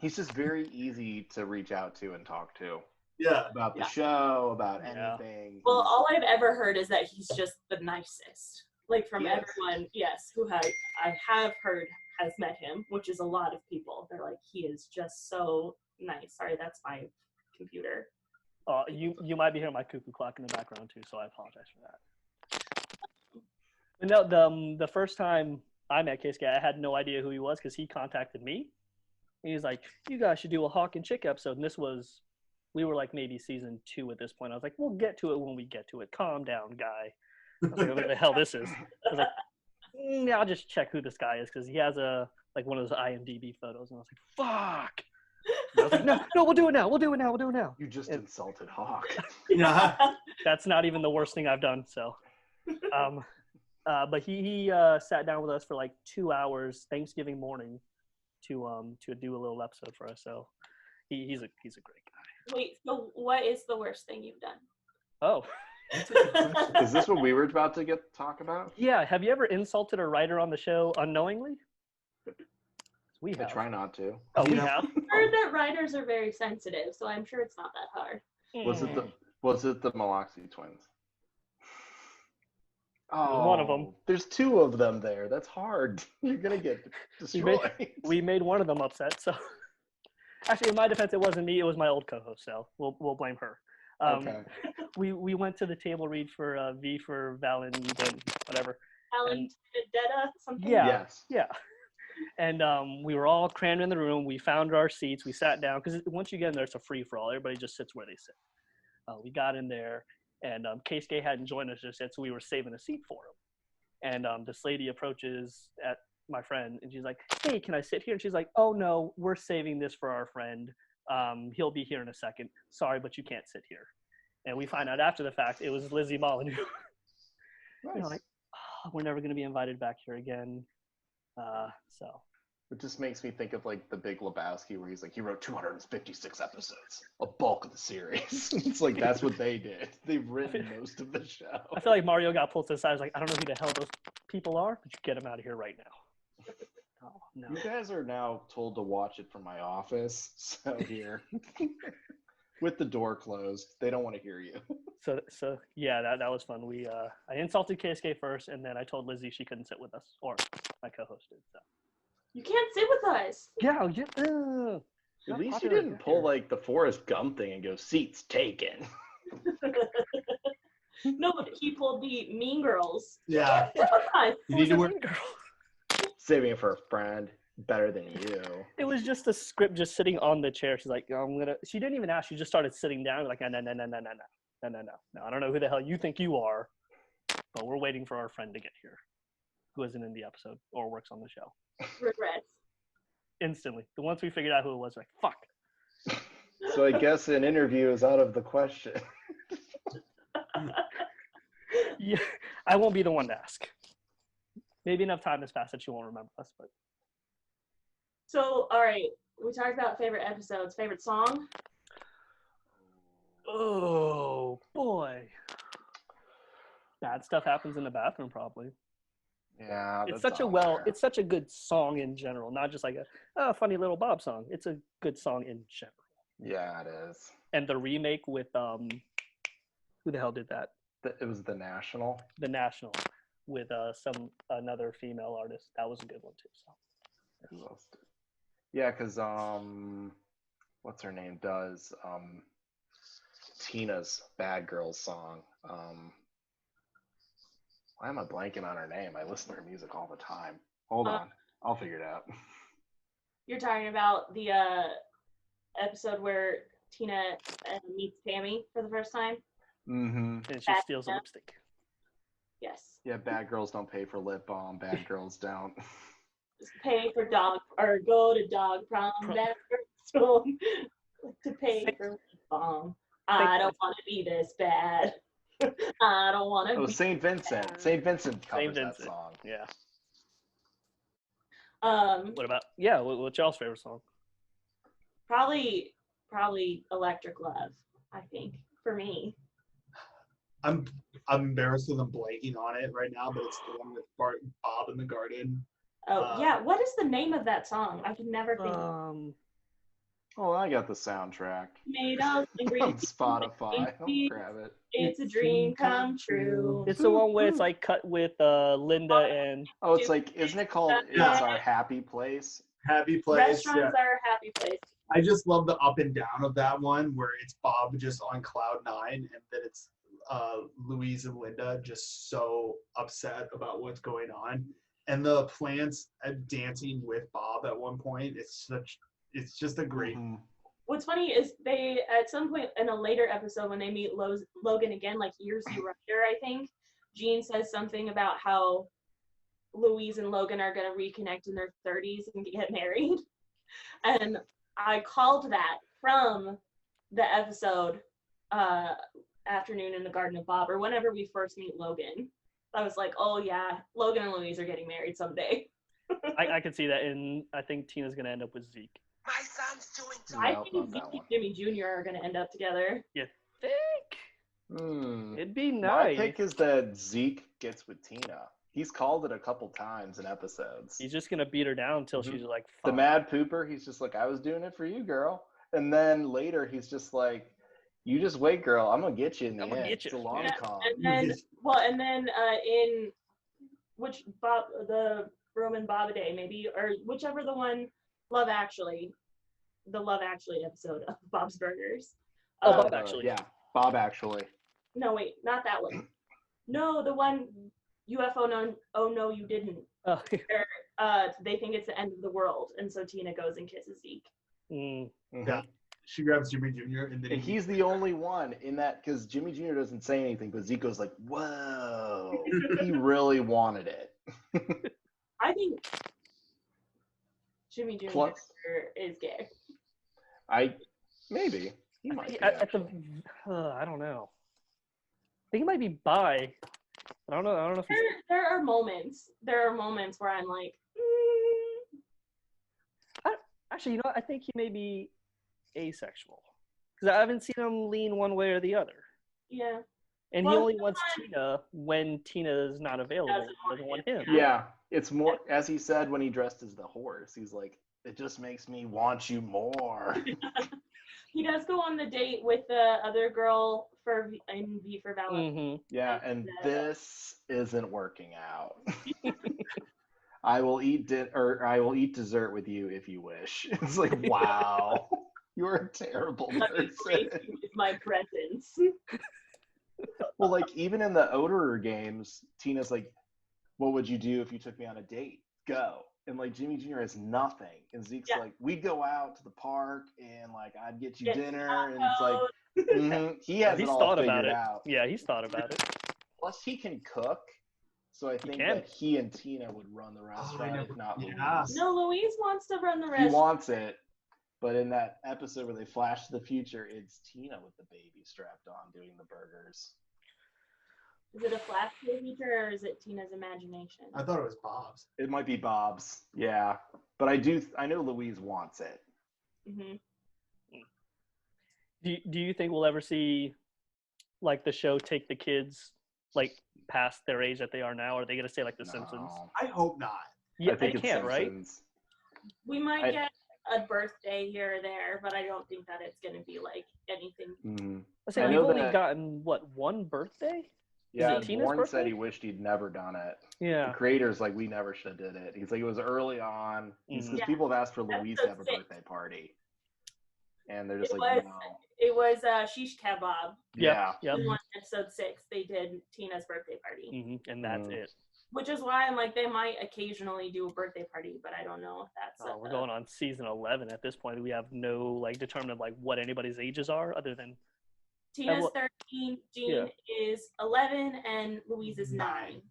He's just very easy to reach out to and talk to. Yeah. About the show, about anything. Well, all I've ever heard is that he's just the nicest. Like from Yes. everyone, who I have heard has met him, which is a lot of people. They're like, he is just so nice. Sorry, that's my computer. You might be hearing my cuckoo clock in the background too, so I apologize for that. But no, the first time I met Case Guy, I had no idea who he was because he contacted me. He was like, "You guys should do a Hawk and Chick episode," and we were like maybe season 2 at this point. I was like, "We'll get to it when we get to it. Calm down, guy." I was like, "What the hell this is?" I was like, "I'll just check who this guy is," because he has one of those IMDb photos, and I was like, "Fuck." And I was like, no, we'll do it now. You just insulted Hawk. Yeah. That's not even the worst thing I've done. So, but he sat down with us for like 2 hours Thanksgiving morning to do a little episode for us. So he's a great guy. Wait, so what is the worst thing you've done? Oh, Is this what we were about to talk about? yeah. Have you ever insulted a writer on the show unknowingly? We have. I try not to. Oh, we Yeah. have. I heard that writers are very sensitive, so I'm sure it's not that hard. Was it the Malaxi twins? Oh, One of them. There's 2 of them there. That's hard. You're gonna get destroyed. We made one of them upset. So, actually, in my defense, it wasn't me. It was my old co-host. So we'll blame her. Okay. We went to the table read for V for Valen, whatever. Alan Detta, something? Yeah. Yes. Yeah. And we were all crammed in the room. We found our seats. We sat down because once you get in there, it's a free-for-all. Everybody just sits where they sit. We got in there, and Case Gay hadn't joined us just yet, so we were saving a seat for him. And this lady approaches at my friend, and she's like, "Hey, can I sit here?" And she's like, "Oh, no, we're saving this for our friend. He'll be here in a second. Sorry, but you can't sit here." And we find out after the fact it was Lizzie Molyneux. Nice. We're like, "Oh, we're never going to be invited back here again." So It just makes me think of like the Big Lebowski, where he's like, he wrote 256 episodes, a bulk of the series. It's like that's what they did. They've written most of the show. I feel like Mario got pulled to the side. I was like, "I don't know who the hell those people are, but you get them out of here right now." Oh no! You guys are now told to watch it from my office, so here, with the door closed, they don't want to hear you. So yeah, that was fun. I insulted KSK first, and then I told Lizzie she couldn't sit with us, or my co-hosted. So You can't sit with us. yeah, At least you didn't pull like the Forrest Gump thing and go, "Seats taken." No, but he pulled the Mean Girls. Yeah. Sit with us. You need to wear. Saving it for a friend, better than you. It was just a script, just sitting on the chair. She's like, She didn't even ask. She just started sitting down. Like, no. I don't know who the hell you think you are, but we're waiting for our friend to get here, who isn't in the episode or works on the show. Regrets. Instantly, the once we figured out who it was, like, fuck. So I guess an interview is out of the question. Yeah, I won't be the one to ask. Maybe enough time has passed that you won't remember us, but. So, all right, we talked about favorite episodes. Favorite song? Oh boy, bad stuff happens in the bathroom. Probably. Yeah, It's that's such a on there. It's such a good song in general, not just like a funny little Bob song. It's a good song in general. Yeah, it is. And the remake with who the hell did that? It was The National. The National, with another female artist. That was a good one too. So. Who else did? Yeah, because what's her name does Tina's Bad Girls song. Why am I blanking on her name? I listen to her music all the time. Hold on, I'll figure it out. You're talking about the episode where Tina meets Tammy for the first time? Mm-hmm. And she steals a lipstick. Yes. Yeah, bad girls don't pay for lip balm. Bad girls don't. Just pay for dog, or go to dog prom. Bad girls to pay for lip balm. I don't want to be this bad. I don't want to be St. Vincent. bad. St. Vincent covers St. Vincent. that song. Yeah. What about what's y'all's favorite song? Probably Electric Love, I think, for me. I'm embarrassed because I'm blanking on it right now, but it's the one with Bob in the garden. Oh yeah, what is the name of that song? I can never think. Oh, I got the soundtrack Made of on Spotify. I'll grab it. It's a dream come true. It's the one where it's like cut with Linda and. Oh, it's like, isn't it called It's Our Happy Place? Happy Place. Restaurants are a happy place. I just love the up and down of that one where it's Bob just on cloud nine and then it's Louise and Linda just so upset about what's going on. And the plants dancing with Bob at one point, it's just a great. What's funny is they, at some point in a later episode when they meet Logan again, like years later, I think, Jean says something about how Louise and Logan are going to reconnect in their 30s and get married. And I called that from the episode Afternoon in the Garden of Bob, or whenever we first meet Logan. I was like, oh yeah, Logan and Louise are getting married someday. I can see that, and I think Tina's going to end up with Zeke. My son's doing I think Zeke and Jimmy Jr. are going to end up together. You think? It'd be My nice. pick is that Zeke gets with Tina. He's called it a couple times in episodes. He's just going to beat her down until she's like, The fine. mad pooper, he's just like, I was doing it for you, girl. And then later he's just like, you just wait, girl. I'm going to get you in the end. It's a long con. And then, in which Bob, the Roman Bobaday maybe, or whichever the one, Love Actually, the Love Actually episode of Bob's Burgers. Bob Actually. Yeah, Bob Actually. No, wait, not that one. No, the one, UFO, no, oh no, you didn't. Oh. Where, they think it's the end of the world, and so Tina goes and kisses Zeke. Yeah. She grabs Jimmy Jr. and then he's the only one in that, because Jimmy Jr. doesn't say anything, but Zeke goes like, whoa. He really wanted it. I think Jimmy Jr. is gay. Maybe. He might be, I don't know. I think he might be bi. I don't know if there are moments where I'm like, Actually, you know what? I think he may be asexual. Because I haven't seen him lean one way or the other. Yeah. And he only wants Tina when Tina's not available. He doesn't want him. Yeah. It's more, as he said when he dressed as the horse, he's like, it just makes me want you more. He does go on the date with the other girl in V for Valentine. Yeah, and this isn't working out. I will eat dessert with you if you wish. It's like, wow, you're a terrible person. My presence. Well, like even in the Oderer games, Tina's like, what would you do if you took me on a date? Go. And like Jimmy Jr. has nothing. And Zeke's like, we'd go out to the park and like I'd get you dinner. And it's like, he has it all figured out. Yeah, he's thought about it. Plus he can cook. So I think that he and Tina would run the restaurant, if not Louise. No, Louise wants to run the restaurant. He wants it. But in that episode where they flash to the future, it's Tina with the baby strapped on doing the burgers. Is it a flash to the future or is it Tina's imagination? I thought it was Bob's. It might be Bob's, yeah. But I know Louise wants it. Do you think we'll ever see like the show take the kids like past their age that they are now? Or are they going to stay like The Simpsons? I hope not. Yeah, I think they can't, right? We might get a birthday here or there, but I don't think that it's going to be like anything. I say we've only gotten one birthday. Yeah, Warren said he wished he'd never done it. Yeah, the creator's like, we never should have did it. He's like, it was early on. Because people have asked for Louise to have a birthday party, and they're just like, no. It was Shish Kebab. Yeah. In episode 6, they did Tina's birthday party, and that's it. Which is why I'm like, they might occasionally do a birthday party, but I don't know if that's. We're going on season 11 at this point. We have no like determined like what anybody's ages are other than. Tina's 13, Jean is 11, and Louise is 9.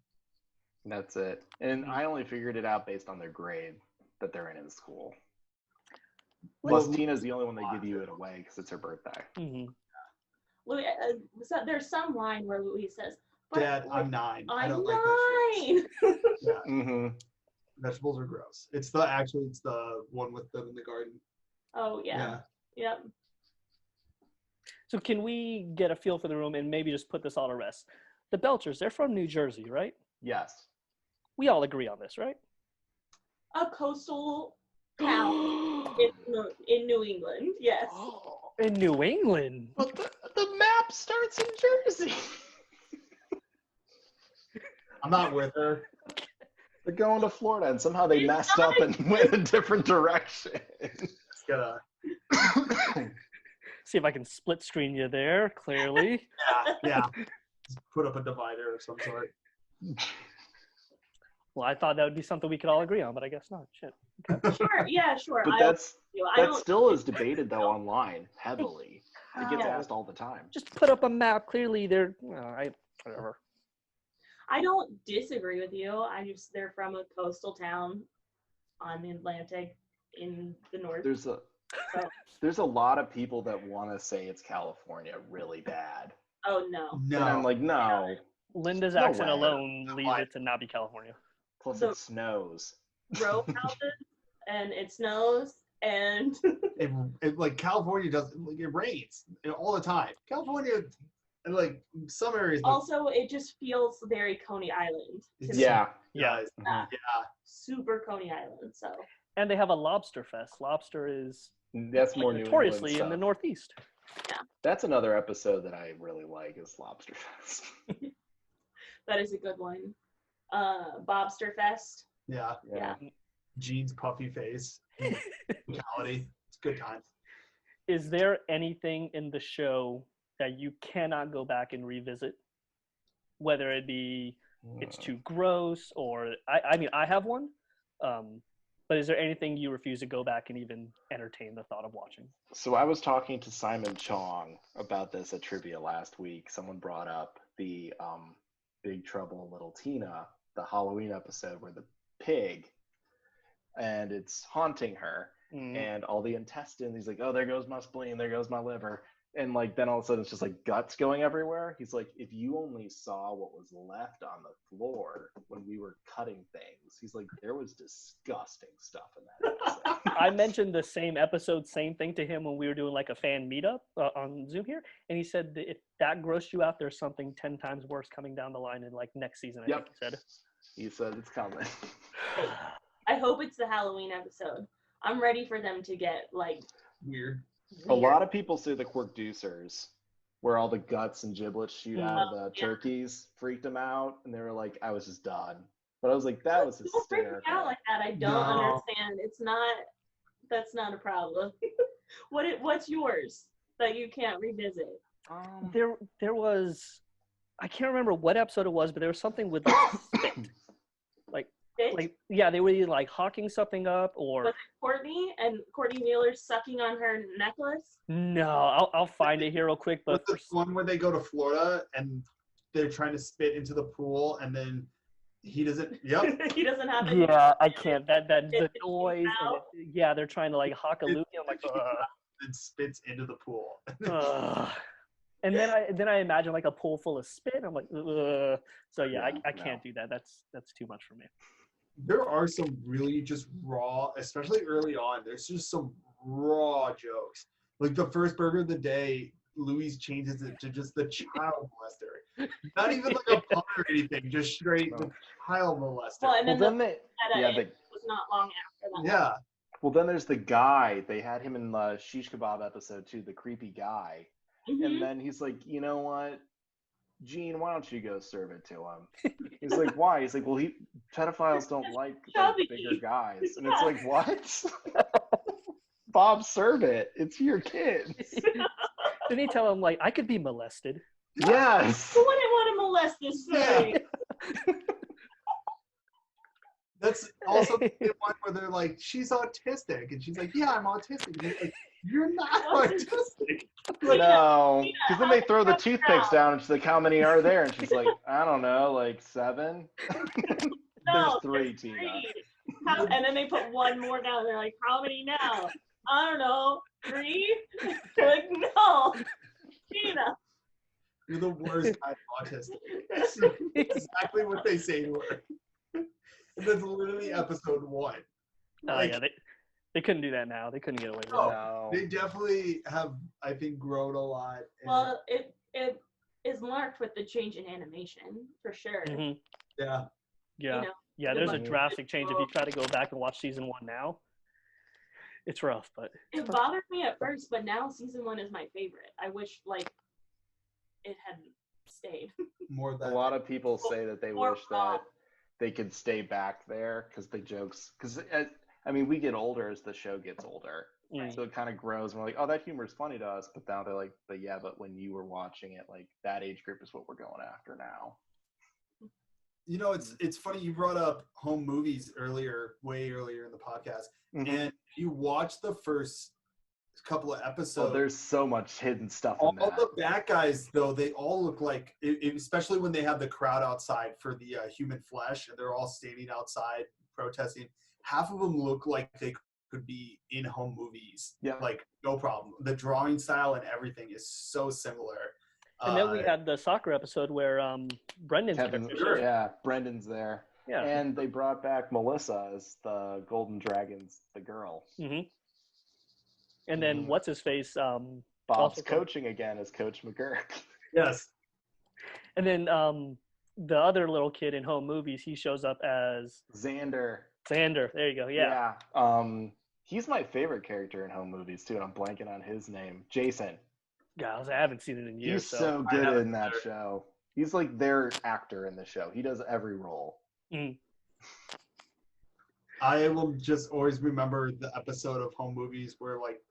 That's it. And I only figured it out based on their grade that they're in school. Plus, Tina's the only one they give you it away because it's her birthday. Louis, so there's some line where Louise says, Dad, I'm 9. I don't 9. like vegetables. Vegetables are gross. It's the one with them in the garden. Oh, yeah. Yep. So can we get a feel for the room and maybe just put this all to rest? The Belchers, they're from New Jersey, right? Yes. We all agree on this, right? A coastal town in New England, yes. In New England? But the map starts in Jersey. I'm not with her. They're going to Florida, and somehow they messed up and went a different direction. It's gonna. See if I can split screen you there, clearly. Yeah. Just put up a divider of some sort. Well, I thought that would be something we could all agree on, but I guess not. Shit. Okay. Sure, yeah, sure. But that still is debated, though, online, heavily. It gets asked all the time. Just put up a map. Clearly, they're whatever. I don't disagree with you. They're from a coastal town on the Atlantic in the north. There's a lot of people that want to say it's California really bad. Oh no. No. And I'm like, no. Linda's No accent way. alone leads it to not be California. Plus So- it snows. Row houses and it snows and It like California does like it rains all the time. California, like some areas. also it just feels very Coney Island to me. Yeah. Yeah. Yeah. Super Coney Island. So And they have a lobster fest. Lobster is That's more New notoriously England in the stuff. Northeast. That's another episode that I really like is Lobster Fest. that is a good one. Bobster Fest. Yeah. Yeah. Gene's puffy face. Reality. It's good times. Is there anything in the show that you cannot go back and revisit? Whether it be it's too gross or I mean I have one. But is there anything you refuse to go back and even entertain the thought of watching? So I was talking to Simon Chong about this at trivia last week. Someone brought up the Big Trouble in Little Tina, the Halloween episode where the pig, and it's haunting her, and all the intestines. He's like, oh, there goes my spleen, there goes my liver. And like then all of a sudden it's just like guts going everywhere. He's like, if you only saw what was left on the floor when we were cutting things, he's like, there was disgusting stuff in that episode. I mentioned the same episode, same thing to him when we were doing like a fan meetup on Zoom here, and he said that if that grossed you out, there's something 10 times worse coming down the line in like next season. I think he said. He said it's coming. I hope it's the Halloween episode. I'm ready for them to get like Weird. A lot of people say the Quirkducers, where all the guts and giblets shoot out of the turkeys, freaked them out, and they were like, I was just done. But I was like, that was People freak me hysterical. out like that. I don't understand. That's not a problem. What's yours that you can't revisit? There was, I can't remember what episode it was, but there was something with like, spit. Like yeah, they were either like hawking something up or. Was it Courtney and Courtney Mueller sucking on her necklace? No, I'll find it here real quick. But What's the one where they go to Florida and they're trying to spit into the pool and then he doesn't. Yep. He doesn't have it. Yeah, I can't. That the It noise. And yeah, they're trying to like hawk a loogie. I'm like, and spits into the pool. And then I imagine like a pool full of spit. I'm like, ugh. So yeah, I no. can't do that. That's too much for me. There are some really just raw, especially early on. There's just some raw jokes. Like the first burger of the day, Louise changes it to just the child molester. Not even like a pun or anything, just straight the child molester. Well, and then Well, the then it was not long after that. Yeah. well, then there's the guy. They had him in the Shish Kebab episode too, the creepy guy. Mhm. And then he's like, you know what? Gene, why don't you go serve it to him? He's like, why? He's like, well, pedophiles don't like Chubby. bigger guys. And it's like, what? Bob, serve it. It's your kid. Didn't he tell him like I could be molested? Yes. Who wouldn't want to molest this thing? That's also the one where they're like, she's autistic. And she's like, yeah, I'm autistic. And he's like, you're not autistic. No. Because then they throw the toothpicks down and she's like, how many are there? And she's like, I don't know, like 7? No, There's 3, there's Tina. 3. And then they put one more down. They're like, how many now? I don't know. 3? Like, no. Tina. You're the worst kind of autistic. That's exactly what they say to her. And that's literally episode 1. Oh Like, yeah, They couldn't do that now. They couldn't get away with Oh, it. No. They definitely have, I think, grown a lot. And, Well, it is marked with the change in animation for sure. Mhm. yeah. Yeah. You know, Yeah, there's a Mhm. drastic change. If you try to go back and watch season 1 now, it's rough, but it bothered me at first, but now season 1 is my favorite. I wish it hadn't stayed. More A than lot of people say that they More wish raw. that they could stay back there because the jokes. Because I mean, we get older as the show gets older, Mm. so it kind of grows. And we're like, oh, that humor is funny to us, but now they're like, but yeah, but when you were watching it, like that age group is what we're going after now. You know, it's funny you brought up home movies earlier, way earlier in the podcast, and you watch the first couple of episodes. Oh, there's so much hidden stuff all in that. the bad guys, though, they all look like, especially when they have the crowd outside for the Human Flesh, and they're all standing outside protesting. Half of them look like they could be in home movies. Yeah. Like, no problem. The drawing style and everything is so similar. And then we had the soccer episode where Brendan's Kevin's, character shows up. yeah, Brendan's there. Yeah. And they brought back Melissa as the Golden Dragons, the girl. Mm-hmm. And then what's his face? Bob's also coaching again as Coach McGurk. Yes. And then the other little kid in home movies, he shows up as Xander. Xander. There you go. Yeah. He's my favorite character in home movies too, and I'm blanking on his name. Jason. Guys, I haven't seen it in years. He's so good in that show. He's like their actor in the show. He does every role. Mm. I will just always remember the episode of home movies where like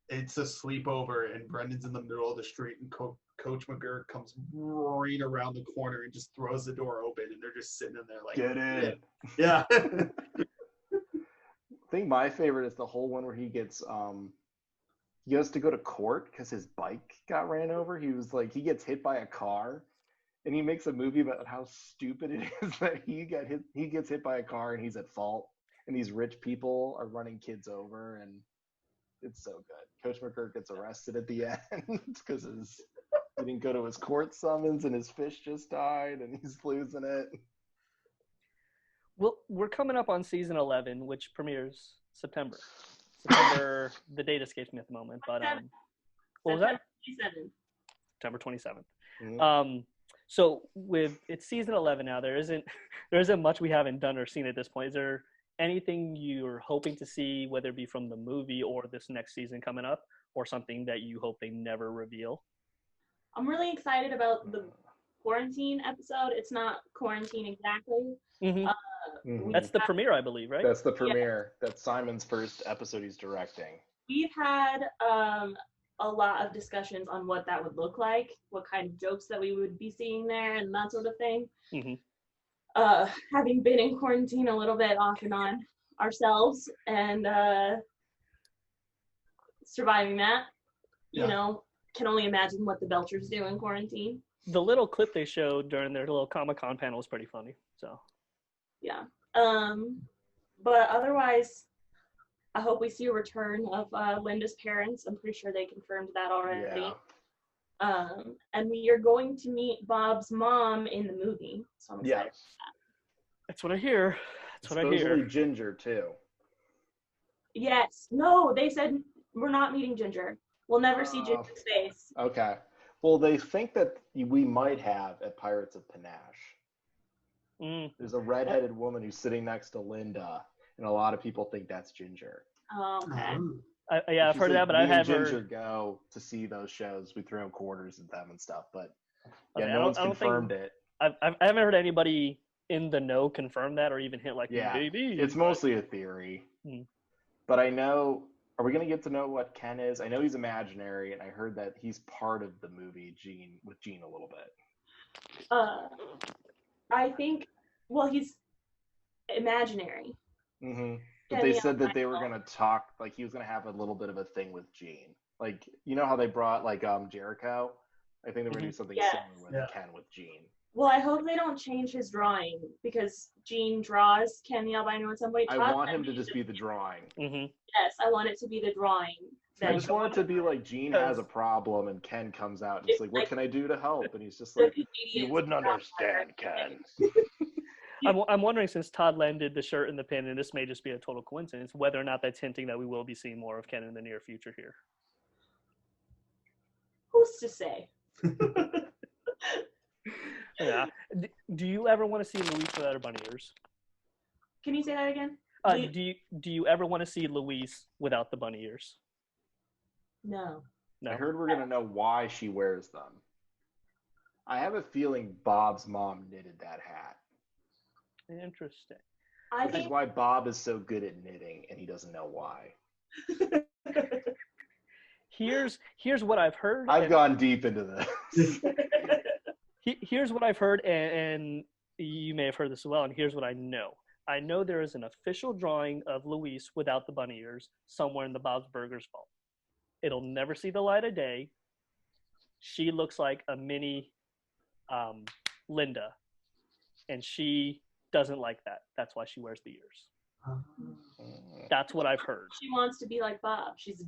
it's a sleepover and Brendan's in the middle of the street and Coach McGurk comes roaring around the corner and just throws the door open and they're just sitting in there like, Get in. Yeah. I think my favorite is the whole one where he gets he has to go to court because his bike got ran over. He gets hit by a car, and he makes a movie about how stupid it is that he gets hit by a car and he's at fault, and these rich people are running kids over, and it's so good. Coach McGurk gets arrested at the end because he didn't go to his court summons and his fish just died and he's losing it. Well, we're coming up on season 11, which premieres September. The date escapes me at the moment, but what was that? September 27th. Mm-hmm. So it's season 11 now. There isn't much we haven't done or seen at this point. Is there anything you're hoping to see, whether it be from the movie or this next season coming up, or something that you hope they never reveal? I'm really excited about the quarantine episode. It's not quarantine exactly. Mm-hmm. That's the premiere, I believe, right? That's the premiere. Yeah. That's Simon's first episode he's directing. We've had a lot of discussions on what that would look like, what kind of jokes that we would be seeing there, and that sort of thing. Mm-hmm. Having been in quarantine a little bit off and on ourselves, and surviving that, you know, can only imagine what the Belchers do in quarantine. The little clip they showed during their little Comic-Con panel was pretty funny. So. Yeah. But otherwise, I hope we see a return of Linda's parents. I'm pretty sure they confirmed that already. Yeah. And we are going to meet Bob's mom in the movie. So I'm excited for that. That's what I hear. Supposedly Ginger too. Yes. No, they said we're not meeting Ginger. We'll never see Ginger's face. Okay. Well, they think that we might have at Pirates of Panache. There's a redheaded woman who's sitting next to Linda, and a lot of people think that's Ginger. Oh, okay. I've heard of that, but I haven't. Ginger go to see those shows. We throw quarters at them and stuff, but no one's confirmed it. I haven't heard anybody in the know confirm that or even hint like maybe. It's mostly a theory. But I know. Are we going to get to know what Ken is? I know he's imaginary, and I heard that he's part of the movie with Gene a little bit. I think, well, he's imaginary. Mm-hmm. But they said that they were going to talk, like he was going to have a little bit of a thing with Gene. Like, you know how they brought, like, Jericho? I think they were going to do something similar with Ken with Gene. Well, I hope they don't change his drawing, because Gene draws Ken the Albino in some way. I want him to just be the drawing. Mm-hmm. Yes, I want it to be the drawing. I just want it to be like Gene has a problem and Ken comes out and he's like, what can I do to help? And he's just like, you wouldn't understand, Ken. I'm wondering, since Todd landed the shirt and the pin, and this may just be a total coincidence, whether or not that's hinting that we will be seeing more of Ken in the near future here. Who's to say? Yeah. Do you ever want to see Louise without her bunny ears? Can you say that again? Do you ever want to see Louise without the bunny ears? No. No. I heard we're gonna know why she wears them. I have a feeling Bob's mom knitted that hat. Interesting. Which is why Bob is so good at knitting, and he doesn't know why. Here's what I've heard. I've gone deep into this. Here's what I've heard, and you may have heard this as well, and here's what I know. I know there is an official drawing of Louise without the bunny ears somewhere in the Bob's Burgers vault. It'll never see the light of day. She looks like a mini Linda, and she doesn't like that. That's why she wears the ears. That's what I've heard. She wants to be like Bob. She's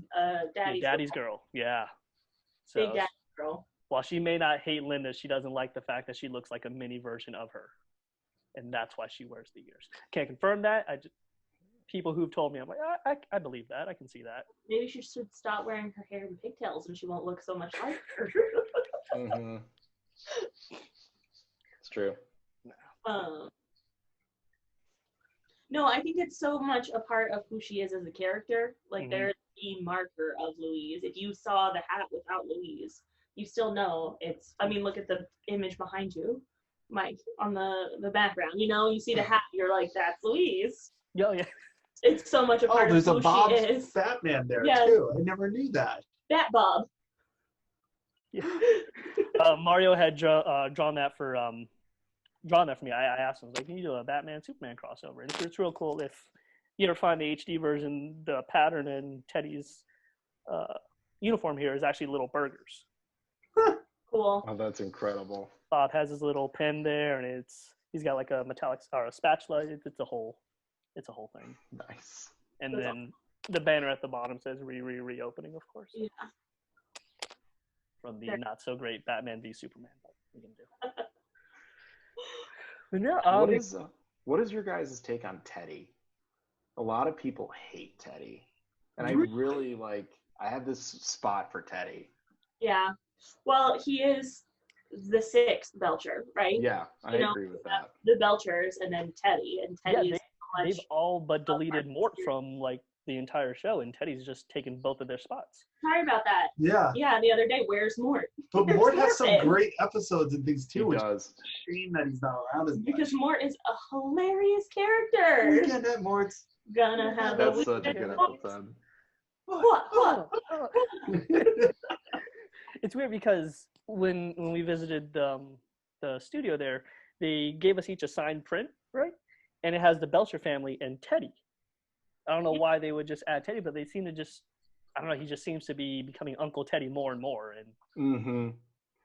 daddy's girl. Yeah. So, big daddy's girl. While she may not hate Linda, she doesn't like the fact that she looks like a mini version of her. And that's why she wears the ears. Can't confirm that. People who've told me, I'm like, I believe that. I can see that. Maybe she should stop wearing her hair in pigtails and she won't look so much like her. Mm-hmm. It's true. No, I think it's so much a part of who she is as a character. Like, there's the marker of Louise. If you saw the hat without Louise, you still know it's, I mean, look at the image behind you, Mike, on the background. You know, you see the hat, you're like, that's Louise. Oh, yeah. It's so much a part of who she is. There's a Bob's Batman there, too. I never knew that. Bat Bob. Yeah. Mario had drawn that for me. I asked him, like, can you do a Batman Superman crossover? And it's real cool if you ever find the HD version, the pattern in Teddy's uniform here is actually little burgers. Cool. Oh, that's incredible. Bob has his little pen there, and he's got like a metallic or a spatula. It's a whole thing. Nice. And then the banner at the bottom says reopening, of course. Yeah. From the not so great Batman v Superman. But we can do. But yeah, what is your guys' take on Teddy? A lot of people hate Teddy, and I really I have this spot for Teddy. Yeah. Well, he is the sixth Belcher, right? Yeah, I agree with that. The Belchers and then Teddy. And Teddy they've all but deleted Mort from the entire show, and Teddy's just taken both of their spots. Sorry about that. Yeah. Yeah, the other day, where's Mort? But Mort has some great episodes and things too. He does. It's a shame that he's not around as much. Because Mort is a hilarious character. Weekend at Mort's. Gonna have That's such a good episode. What? It's weird because when we visited the studio there, they gave us each a signed print, right? And it has the Belcher family and Teddy. I don't know why they would just add Teddy, but they seem to just, I don't know, he just seems to be becoming Uncle Teddy more and more. And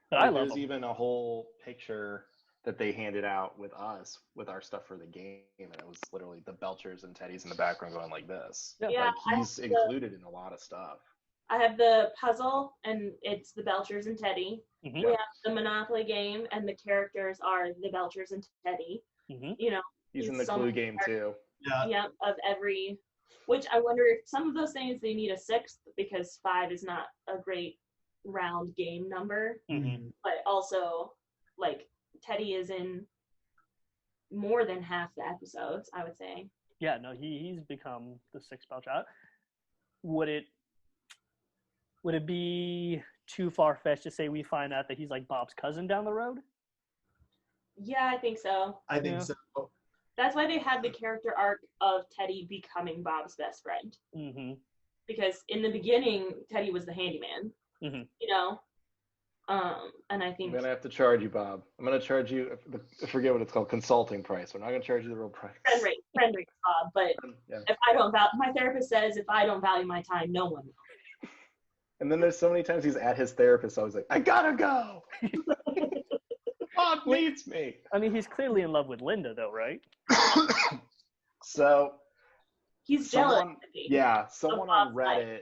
but I love him. There's even a whole picture that they handed out with us with our stuff for the game, and it was literally the Belchers and Teddy's in the background going like this. Yeah, he's included in a lot of stuff. I have the puzzle, and it's the Belchers and Teddy. Mm-hmm. We have the Monopoly game, and the characters are the Belchers and Teddy. Mm-hmm. You know, he's in the Clue game too. Yeah, of every. Which I wonder if some of those things they need a sixth because 5 is not a great round game number. Mm-hmm. But also, Teddy is in more than half the episodes, I would say. Yeah, no, he's become the sixth Belcher. Would it be too far-fetched to say we find out that he's like Bob's cousin down the road? Yeah, I think so. I think so. That's why they had the character arc of Teddy becoming Bob's best friend. Mm-hmm. Because in the beginning, Teddy was the handyman. Mm-hmm. You know? And I think... I'm going to have to charge you, Bob. I'm going to charge you, I forget what it's called, consulting price. We're not going to charge you the real price. Friend rate, Bob. But if I don't my therapist says if I don't value my time, no one will. And then there's so many times he's at his therapist, I was like, I gotta go! Bob needs me! I mean, he's clearly in love with Linda, though, right? So... He's jealous. Someone on Reddit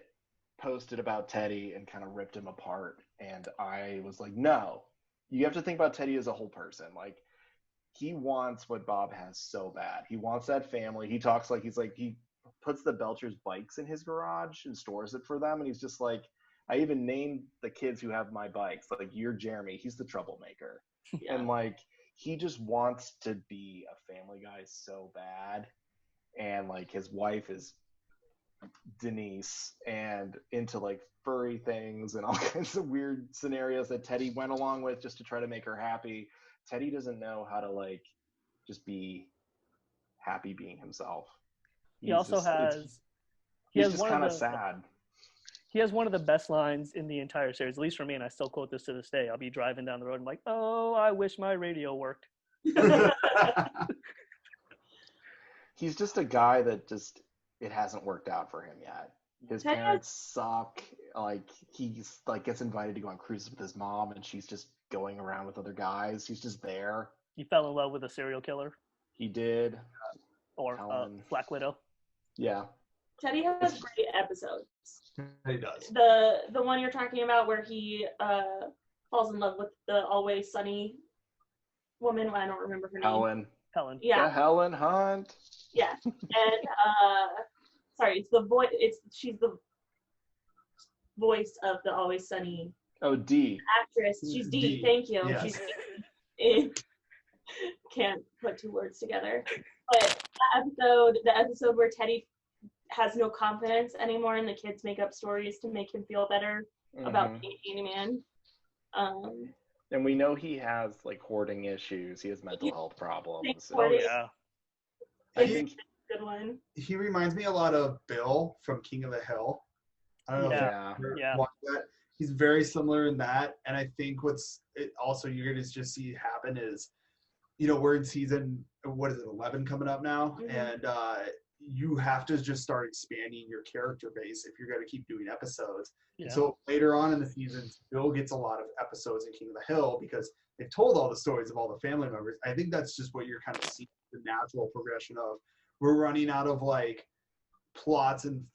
posted about Teddy and kind of ripped him apart. And I was like, no, you have to think about Teddy as a whole person. he wants what Bob has so bad. He wants that family. He talks like he puts the Belchers bikes in his garage and stores it for them, and he's just like, I even named the kids who have my bikes. Like, you're Jeremy. He's the troublemaker. Yeah. And like, he just wants to be a family guy so bad. And like, his wife is Denise and into like furry things and all kinds of weird scenarios that Teddy went along with just to try to make her happy. Teddy doesn't know how to like just be happy being himself. He also has. He's just kind of sad. He has one of the best lines in the entire series, at least for me, and I still quote this to this day. I'll be driving down the road and I'm like, oh, I wish my radio worked. He's just a guy that just, it hasn't worked out for him yet. His parents suck. Like, he's like gets invited to go on cruises with his mom, and she's just going around with other guys. He's just there. He fell in love with a serial killer. He did. Or Black Widow. Yeah. Teddy has great episodes. He does. The one you're talking about where he falls in love with the always sunny woman. I don't remember her name. Helen. Yeah. The Helen Hunt. Yes. And sorry, it's the voice. She's the voice of the always sunny. Oh, D. Actress. She's D. Thank you. Yes. She's D. Can't put two words together. But the episode where Teddy has no confidence anymore and the kids make up stories to make him feel better about being a handyman. And we know he has like hoarding issues. He has mental health problems. Oh yeah. I think good one. He reminds me a lot of Bill from King of the Hill. I don't know if you ever watched that. He's very similar in that. And I think also you're going to just see happen is, you know, we're in season, 11 coming up now? Mm-hmm. And you have to just start expanding your character base if you're going to keep doing episodes. Yeah. So later on in the seasons, Bill gets a lot of episodes in King of the Hill because they've told all the stories of all the family members. I think that's just what you're kind of seeing, the natural progression of we're running out of like plots and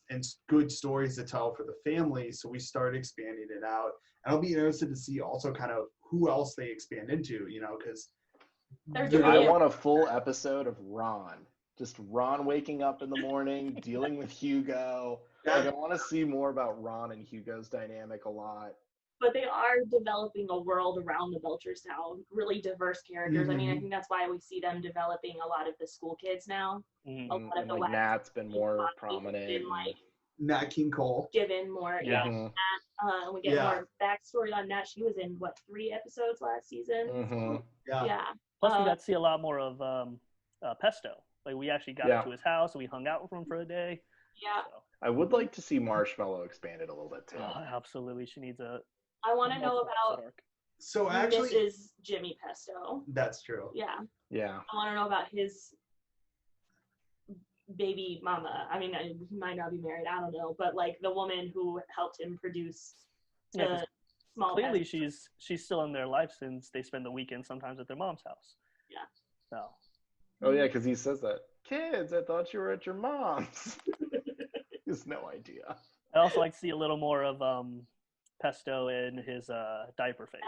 good stories to tell for the family. So we start expanding it out. And I'll be interested to see also kind of who else they expand into, you know, because I want a full episode of Ron. Just Ron waking up in the morning, dealing with Hugo. Like, I want to see more about Ron and Hugo's dynamic a lot. But they are developing a world around the Belchers now, really diverse characters. Mm-hmm. I mean, I think that's why we see them developing a lot of the school kids now. Mm-hmm. A lot of the like Nat's been more prominent. Been, like, Nat King Cole. Given more, Nat, we get more backstory on Nat. She was in, 3 episodes last season? Mm-hmm. Yeah. Plus, we got to see a lot more of Pesto. Like, we actually got into his house, and we hung out with him for a day. Yeah. So. I would like to see Marshmallow expanded a little bit, too. Oh, absolutely. She needs I want to know about So actually, Mrs. Jimmy Pesto. That's true. Yeah. Yeah. I want to know about his baby mama. I mean, he might not be married. I don't know. But, like, the woman who helped him produce the small clearly she's still in their life since they spend the weekend sometimes at their mom's house. Yeah. So. Oh, yeah, because he says that. Kids, I thought you were at your mom's. He has no idea. I'd also like to see a little more of Pesto in his diaper phase.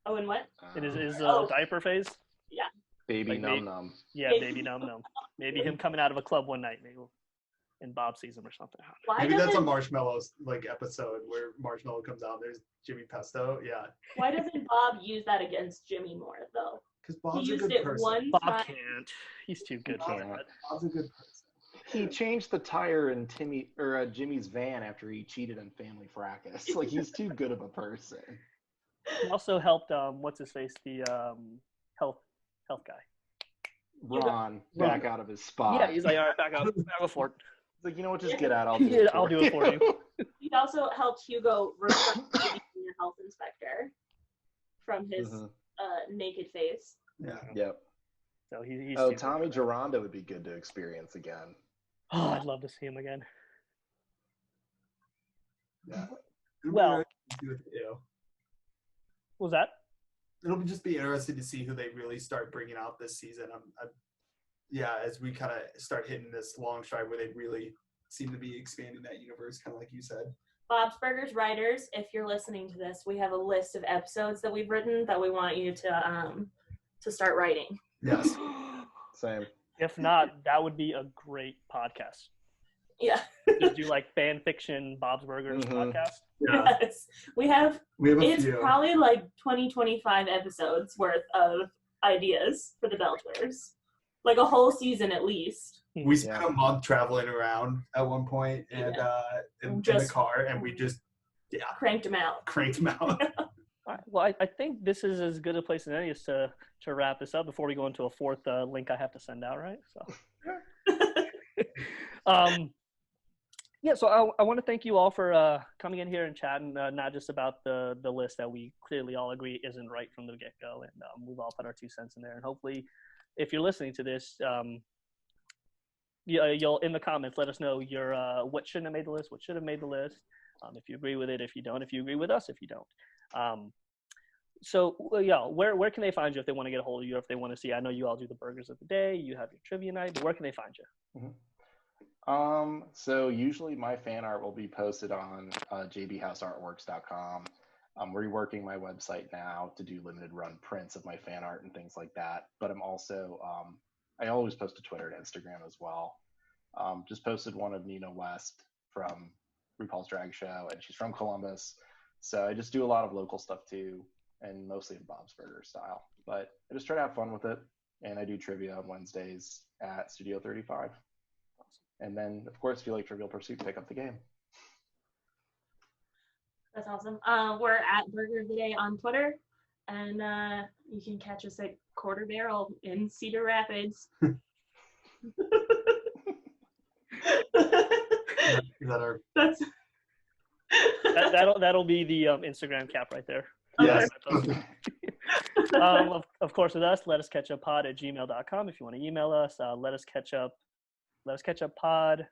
Oh, in what? In his diaper phase? Yeah. Baby Num Num. Yeah, Baby Num Num. Maybe him coming out of a club one night, maybe, and Bob sees him or something. Maybe that's a Marshmallow episode where Marshmallow comes out. There's Jimmy Pesto. Yeah. Why doesn't Bob use that against Jimmy more though? Because Bob's a good person. Bob can't. He's too good for that. Bob's a good person. He changed the tire in Jimmy's van after he cheated on Family Fracas. Like, he's too good of a person. He also helped what's his face, the health guy. Ron back out of his spot. Yeah, he's like, all right, back out for it. He's like, you know what, just get out. I'll do it for you. He also helped Hugo refer to being a health inspector from his naked face. Yeah. Yep. So he's Tommy Geronda would be good to experience again. Oh, I'd love to see him again. Yeah. Well, what was that? It'll just be interesting to see who they really start bringing out this season. As we kind of start hitting this long stride where they really seem to be expanding that universe, kind of like you said. Bob's Burgers writers, if you're listening to this, we have a list of episodes that we've written that we want you to to start writing. Yes. Same. If not, that would be a great podcast. Yeah. Just do like fan fiction Bob's Burgers podcast. Yeah. Yes. We have a it's few. probably like 25 episodes worth of ideas for the Belters. Like a whole season at least. We spent a month traveling around at one point and in the car, and we just cranked them out. All right. Well, I think this is as good a place as any is to wrap this up before we go into a fourth link I have to send out, right? So, so I want to thank you all for coming in here and chatting, not just about the list that we clearly all agree isn't right from the get-go, and we've all put our 2 cents in there. And hopefully, if you're listening to this, you'll in the comments let us know your what shouldn't have made the list, what should have made the list. If you agree with it, if you don't, if you agree with us, if you don't. So where can they find you if they want to get a hold of you, or if they want to see? I know you all do the burgers of the day, you have your trivia night, but where can they find you? So usually my fan art will be posted on jbhouseartworks.com. I'm reworking my website now to do limited run prints of my fan art and things like that. But I'm also, I always post to Twitter and Instagram as well. Just posted one of Nina West from RuPaul's Drag Show, and she's from Columbus. So I just do a lot of local stuff too, and mostly in Bob's Burger style. But I just try to have fun with it, and I do trivia on Wednesdays at Studio 35. And then, of course, if you like Trivial Pursuit, pick up the game. That's awesome. We're at Burger of the Day on Twitter, and you can catch us at Quarter Barrel in Cedar Rapids. That'll be the Instagram cap right there. Yes. Of course, with us, lettuscatchuppod@gmail.com. If you want to email us, let us catch up pod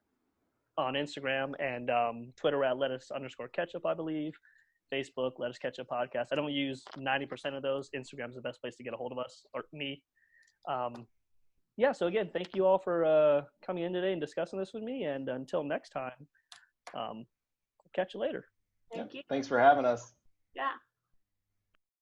on Instagram, and Twitter at lettuce_ketchup, I believe. Facebook, Let Us Catch Up Podcast. I don't use 90% of those. Instagram's the best place to get a hold of us, or me. So again, thank you all for coming in today and discussing this with me, and until next time, I'll catch you later. Thank you. Thanks for having us. Yeah.